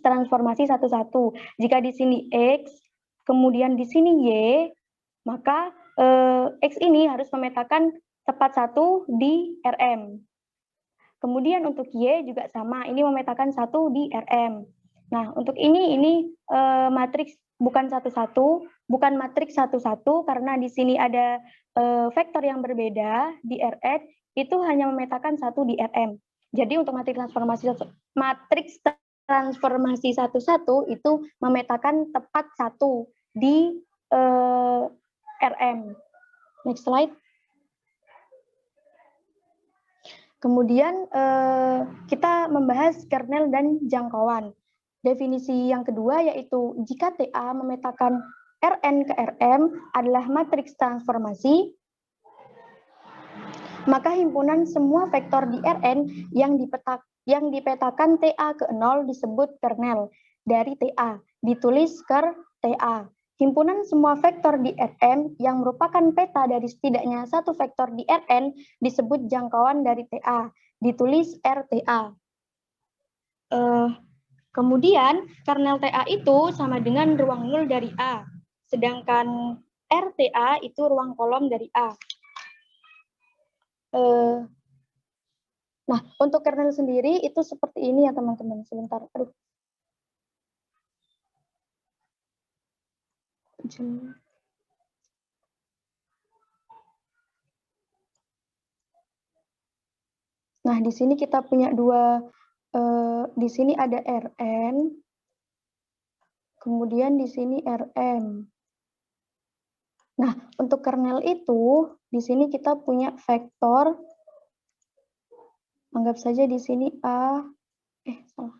transformasi satu-satu. Jika di sini X, kemudian di sini Y, maka X ini harus memetakan tepat satu di Rm. Kemudian untuk Y juga sama, ini memetakan satu di Rm. Nah, untuk ini matriks bukan satu-satu, bukan matriks satu-satu, karena di sini ada vektor yang berbeda di Rn, itu hanya memetakan satu di Rm. Jadi untuk matriks transformasi satu-satu itu memetakan tepat satu di Rm. Next slide. Kemudian kita membahas kernel dan jangkauan. Definisi yang kedua yaitu jika TA memetakan Rn ke Rm adalah matriks transformasi, maka himpunan semua vektor di Rn yang dipetakan TA ke 0 disebut kernel dari TA, ditulis ker TA. himpunan semua vektor di Rm yang merupakan peta dari setidaknya satu vektor di Rn disebut jangkauan dari TA, ditulis RTA. Kemudian kernel TA itu sama dengan ruang nol dari A, sedangkan RTA itu ruang kolom dari A. Nah, untuk kernel sendiri itu seperti ini ya teman-teman. Sebentar, aduh. Nah, di sini kita punya dua, di sini ada Rn, kemudian di sini Rm. Nah, untuk kernel itu, di sini kita punya vektor, anggap saja di sini A, salah.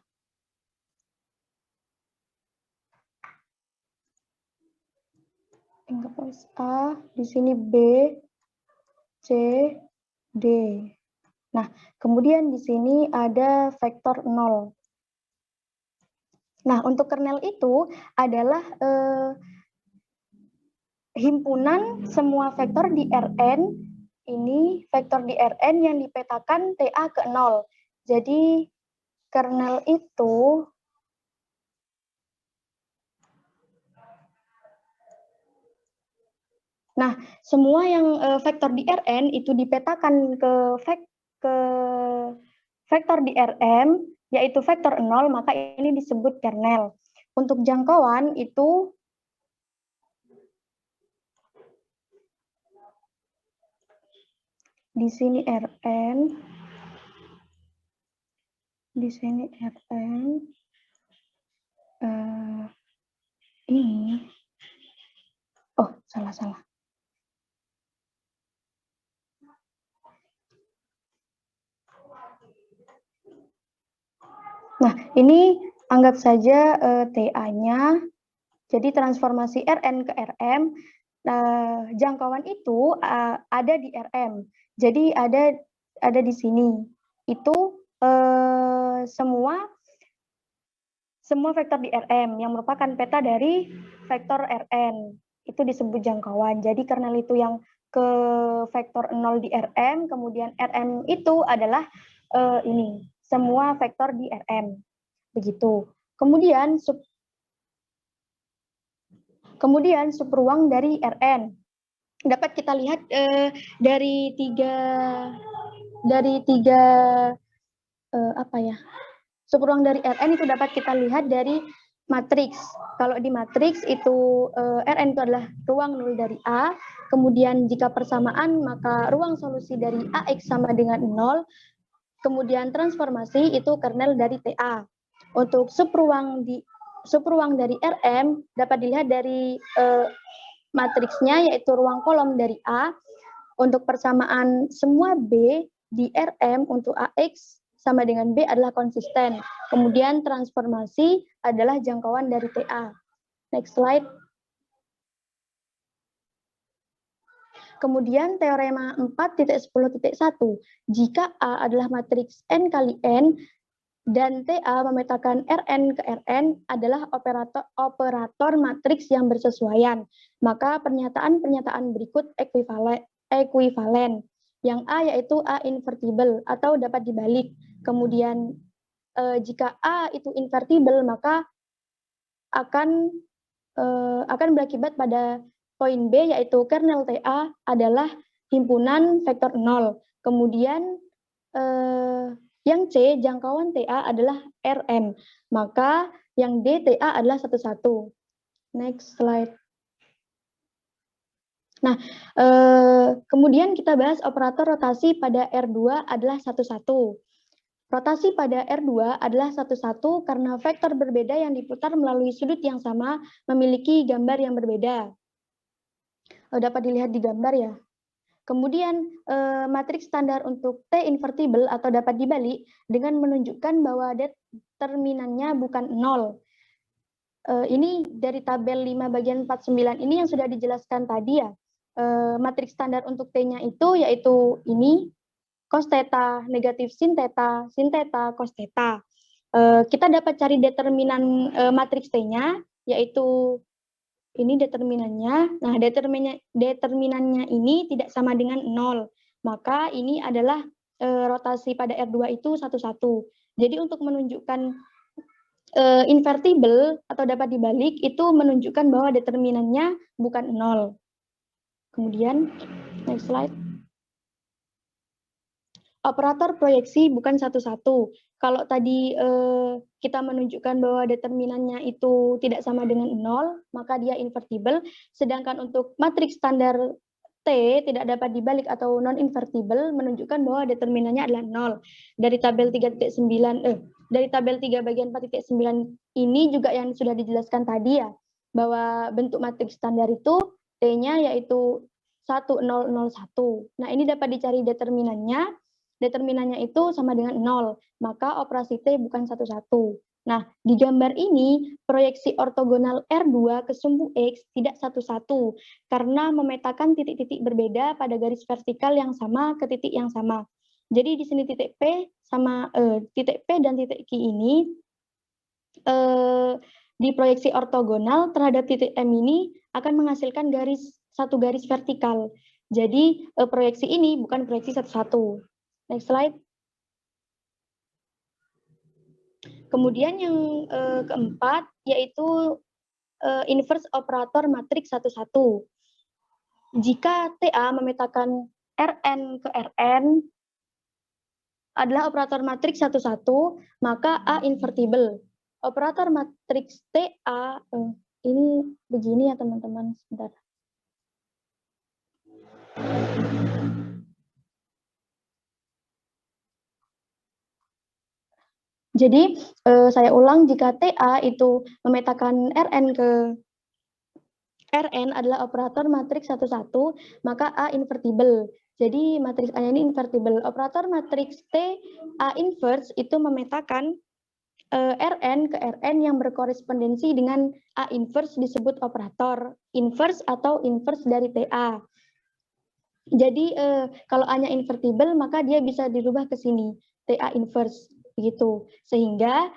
Anggap A, di sini B, C, D. Nah, kemudian di sini ada vektor 0. Nah, untuk kernel itu adalah himpunan semua vektor di Rn, ini vektor di Rn yang dipetakan TA ke 0. Jadi, kernel itu nah, semua yang vektor di Rn itu dipetakan ke vektor di Rm, yaitu vektor 0, maka ini disebut kernel. Untuk jangkauan itu di sini Rn, di sini Rn, ini, oh salah. Nah, ini anggap saja TA-nya, jadi transformasi Rn ke Rm, jangkauan itu ada di Rm, jadi ada di sini. Itu semua vektor di Rm yang merupakan peta dari vektor Rn, itu disebut jangkauan. Jadi kernel itu yang ke vektor 0 di Rm, kemudian Rm itu adalah ini, semua vektor di Rm. Begitu. Kemudian subruang dari Rn. Dapat kita lihat dari tiga subruang dari Rn itu dapat kita lihat dari matriks. Kalau di matriks itu Rn itu adalah ruang nol dari A, kemudian jika persamaan maka ruang solusi dari AX sama dengan 0, kemudian transformasi itu kernel dari TA. Untuk subruang dari Rm dapat dilihat dari matriksnya, yaitu ruang kolom dari A. Untuk persamaan semua B di Rm untuk AX sama dengan B adalah konsisten. Kemudian transformasi adalah jangkauan dari TA. Next slide. Kemudian teorema 4.10.1, jika A adalah matriks N kali N, dan TA memetakan Rn ke Rn adalah operator matriks yang bersesuaian, maka pernyataan-pernyataan berikut ekuivalen. Yang A yaitu A invertible atau dapat dibalik. Kemudian jika A itu invertible maka akan berakibat pada poin B, yaitu kernel TA adalah himpunan vektor 0. Kemudian yang C, jangkauan TA adalah Rm. Maka yang D, TA adalah 1,1. Next slide. Nah, kemudian kita bahas operator rotasi pada R2 adalah 1,1. Rotasi pada R2 adalah 1,1 karena vektor berbeda yang diputar melalui sudut yang sama memiliki gambar yang berbeda. Dapat dilihat di gambar ya. Kemudian matriks standar untuk T invertible atau dapat dibalik dengan menunjukkan bahwa determinannya bukan 0. Ini dari tabel 5 bagian 49 ini yang sudah dijelaskan tadi ya. Matriks standar untuk T-nya itu yaitu ini, cos theta negatif sin theta, cos theta. Kita dapat cari determinan matriks T-nya, yaitu Ini determinannya. Nah, determinannya ini tidak sama dengan 0. Maka ini adalah rotasi pada R2 itu 1, 1. Jadi untuk menunjukkan invertible atau dapat dibalik itu menunjukkan bahwa determinannya bukan 0. Kemudian, next slide. Operator proyeksi bukan 1, 1. Kalau tadi kita menunjukkan bahwa determinannya itu tidak sama dengan 0, maka dia invertible. Sedangkan untuk matriks standar T tidak dapat dibalik atau non-invertible menunjukkan bahwa determinannya adalah 0. Dari tabel 3.9, dari tabel 3 bagian 4.9 ini juga yang sudah dijelaskan tadi ya, bahwa bentuk matriks standar itu T-nya yaitu 1, 0, 0, 1. Nah, ini dapat dicari determinannya. Determinannya itu sama dengan 0, maka operasi T bukan 1, 1. Nah, di gambar ini, proyeksi ortogonal R2 ke sumbu X tidak 1, 1, karena memetakan titik-titik berbeda pada garis vertikal yang sama ke titik yang sama. Jadi di sini titik P sama titik P dan titik Q ini di proyeksi ortogonal terhadap titik M ini akan menghasilkan satu garis vertikal. Jadi proyeksi ini bukan proyeksi 1, 1. Next slide. Kemudian yang keempat yaitu inverse operator matriks 1, 1. Jika TA memetakan Rn ke Rn adalah operator matriks 1, 1, maka A invertible. Operator matriks TA ini begini ya teman-teman, sebentar. Jadi saya ulang, jika TA itu memetakan Rn ke Rn adalah operator matriks 1, 1, maka A invertible. Jadi matriks A ini invertible. Operator matriks T A inverse itu memetakan Rn ke Rn yang berkorespondensi dengan A inverse disebut operator inverse atau inverse dari TA. Jadi kalau A-nya invertible maka dia bisa dirubah ke sini, TA inverse. Begitu, sehingga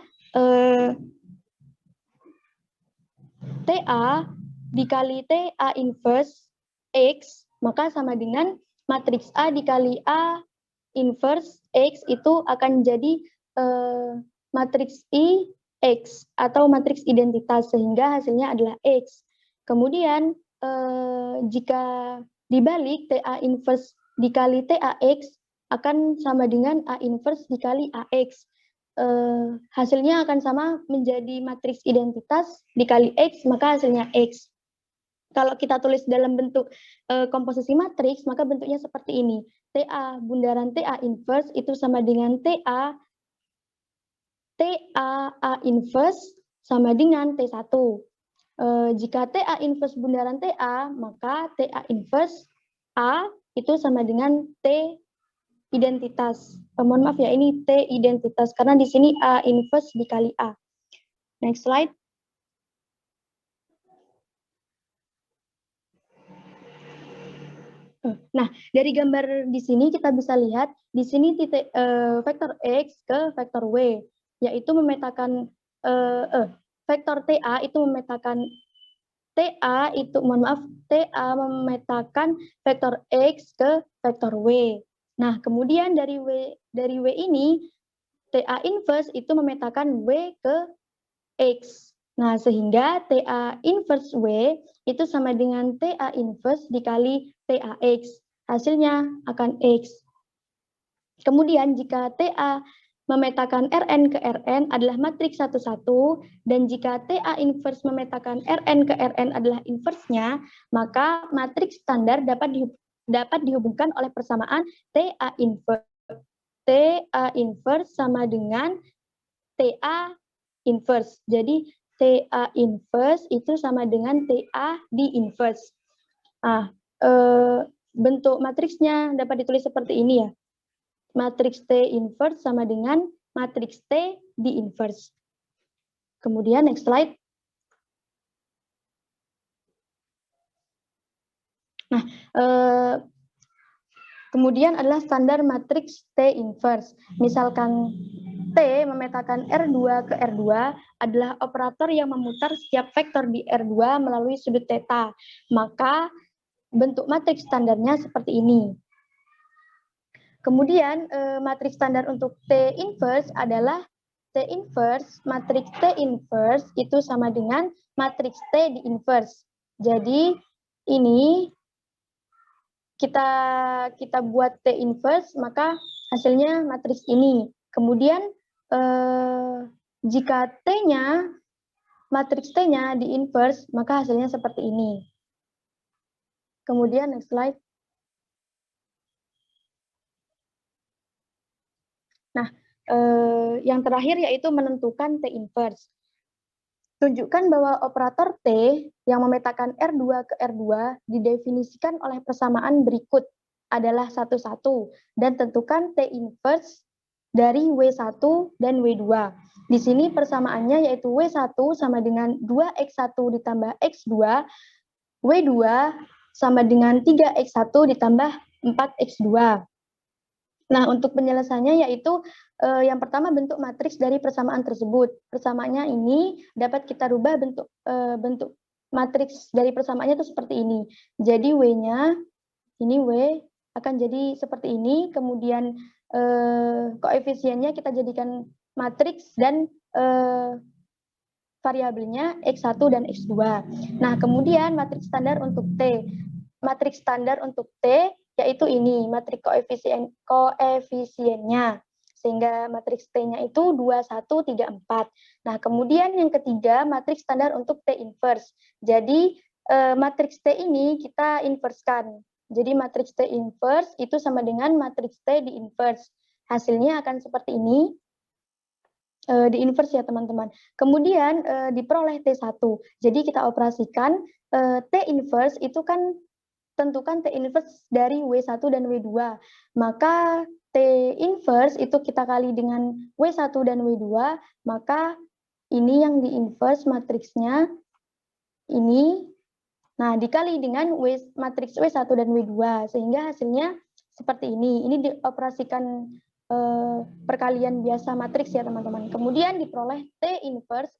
TA dikali TA inverse X maka sama dengan matriks A dikali A inverse X itu akan jadi matriks I X atau matriks identitas, sehingga hasilnya adalah X. Kemudian jika dibalik TA inverse dikali TA X akan sama dengan A inverse dikali AX. Hasilnya akan sama menjadi matriks identitas dikali X, maka hasilnya X. Kalau kita tulis dalam bentuk komposisi matriks, maka bentuknya seperti ini. TA bundaran TA inverse itu sama dengan TA A inverse sama dengan T1. Jika TA inverse bundaran TA, maka TA inverse A itu sama dengan T identitas. Mohon maaf ya, ini T identitas karena di sini A inverse dikali A. Next slide. Nah, dari gambar di sini kita bisa lihat di sini titik vektor X ke vektor W, yaitu memetakan vektor TA itu memetakan TA itu, mohon maaf, TA memetakan vektor X ke vektor W. Nah, kemudian dari W ini TA inverse itu memetakan W ke X. Nah, sehingga TA inverse W itu sama dengan TA inverse dikali TAX. Hasilnya akan X. Kemudian jika TA memetakan Rn ke Rn adalah matriks 1, 1, dan jika TA inverse memetakan Rn ke Rn adalah inverse-nya, maka matriks standar dapat dihubungkan oleh persamaan TA inverse. TA inverse sama dengan TA inverse. Jadi TA inverse itu sama dengan TA di inverse. Bentuk matriksnya dapat ditulis seperti ini ya. Matriks T inverse sama dengan matriks T di inverse. Kemudian next slide. Nah, kemudian adalah standar matriks T inverse. Misalkan T memetakan R2 ke R2 adalah operator yang memutar setiap vektor di R2 melalui sudut theta. Maka bentuk matriks standarnya seperti ini. Kemudian matriks standar untuk T inverse adalah T inverse, matriks T inverse itu sama dengan matriks T di inverse. Jadi ini kita buat T inverse, maka hasilnya matriks ini. Kemudian jika T-nya, matriks T-nya di inverse, maka hasilnya seperti ini. Kemudian next slide. Nah, yang terakhir yaitu menentukan T inverse. Tunjukkan bahwa operator T yang memetakan R2 ke R2 didefinisikan oleh persamaan berikut adalah 1, 1, dan tentukan T inverse dari W1 dan W2. Di sini persamaannya yaitu W1 sama dengan 2X1 ditambah X2, W2 sama dengan 3X1 ditambah 4X2. Nah, untuk penyelesaiannya yaitu yang pertama bentuk matriks dari persamaan tersebut. Persamaannya ini dapat kita rubah bentuk matriks dari persamaannya itu seperti ini. Jadi W-nya, ini W akan jadi seperti ini, kemudian koefisiennya kita jadikan matriks dan variabelnya X1 dan X2. Nah, kemudian matriks standar untuk T. Matriks standar untuk T yaitu ini, matriks koefisiennya. Sehingga matriks T-nya itu 2, 1, 3, 4. Nah, kemudian yang ketiga, matriks standar untuk T inverse. Jadi, matriks T ini kita inverskan. Jadi, matriks T inverse itu sama dengan matriks T di inverse. Hasilnya akan seperti ini. Di inverse ya, teman-teman. Kemudian, diperoleh T1. Jadi, kita operasikan T inverse itu kan tentukan T inverse dari W1 dan W2. Maka T inverse itu kita kali dengan W1 dan W2, maka ini yang di inverse matriksnya ini. Nah, dikali dengan matriks W1 dan W2 sehingga hasilnya seperti ini. Ini dioperasikan perkalian biasa matriks ya, teman-teman. Kemudian diperoleh T inverse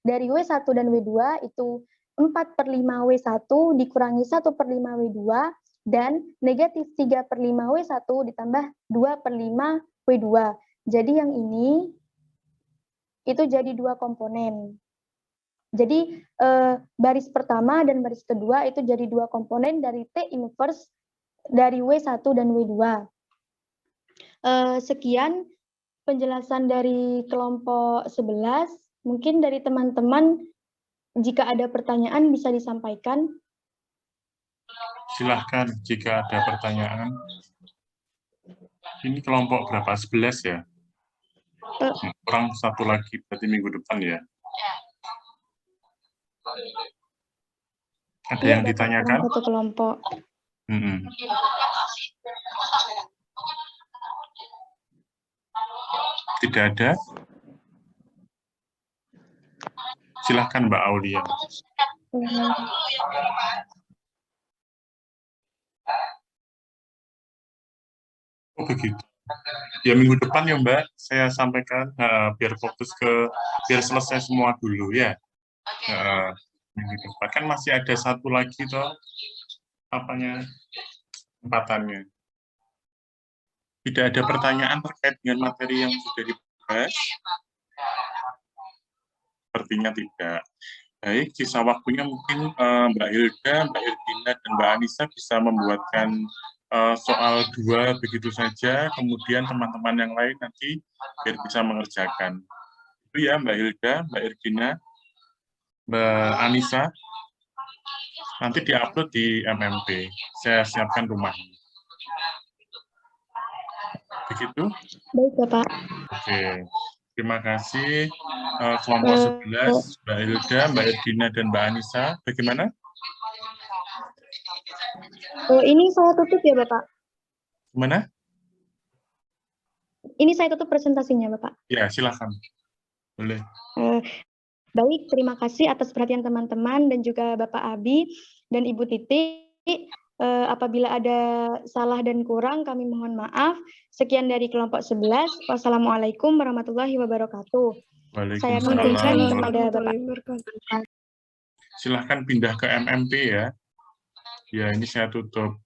dari W1 dan W2 itu 4/5 W1 dikurangi 1/5 W2 dan negatif 3/5 W1 ditambah 2/5 W2. Jadi yang ini itu jadi 2 komponen. Jadi baris pertama dan baris kedua itu jadi 2 komponen dari T inverse dari W1 dan W2. Sekian penjelasan dari kelompok 11. Mungkin dari teman-teman jika ada pertanyaan bisa disampaikan. Silahkan jika ada pertanyaan. Ini kelompok berapa? 11 ya? Kurang satu lagi, berarti minggu depan ya? Ada yang ditanyakan? Satu kelompok. Tidak ada? Silahkan Mbak Aulia. Oh begitu. Ya minggu depan ya Mbak, saya sampaikan biar fokus biar selesai semua dulu ya. Minggu depan kan masih ada satu lagi toh, kesempatannya. Tidak ada pertanyaan terkait dengan materi yang sudah dibahas? Sepertinya tidak. Baik, sisa waktunya mungkin Mbak Hilda, Mbak Irdina, dan Mbak Anissa bisa membuatkan soal 2 begitu saja, kemudian teman-teman yang lain nanti biar bisa mengerjakan. Itu ya Mbak Hilda, Mbak Irdina, Mbak Anissa, nanti diupload di MMP. Saya siapkan rumahnya. Begitu? Baik, Bapak. Oke. Terima kasih kelompok 11, Mbak Hilda, Mbak Irdina, dan Mbak Anissa. Bagaimana? Ini saya tutup ya, Bapak. Gimana? Ini saya tutup presentasinya, Bapak. Ya, silakan. Boleh. Baik, terima kasih atas perhatian teman-teman dan juga Bapak Abi dan Ibu Titi. Apabila ada salah dan kurang, kami mohon maaf. Sekian dari kelompok 11. Wassalamualaikum warahmatullahi wabarakatuh. Saya kembalikan kepada Bapak. Silahkan pindah ke MMP ya. Ya, ini saya tutup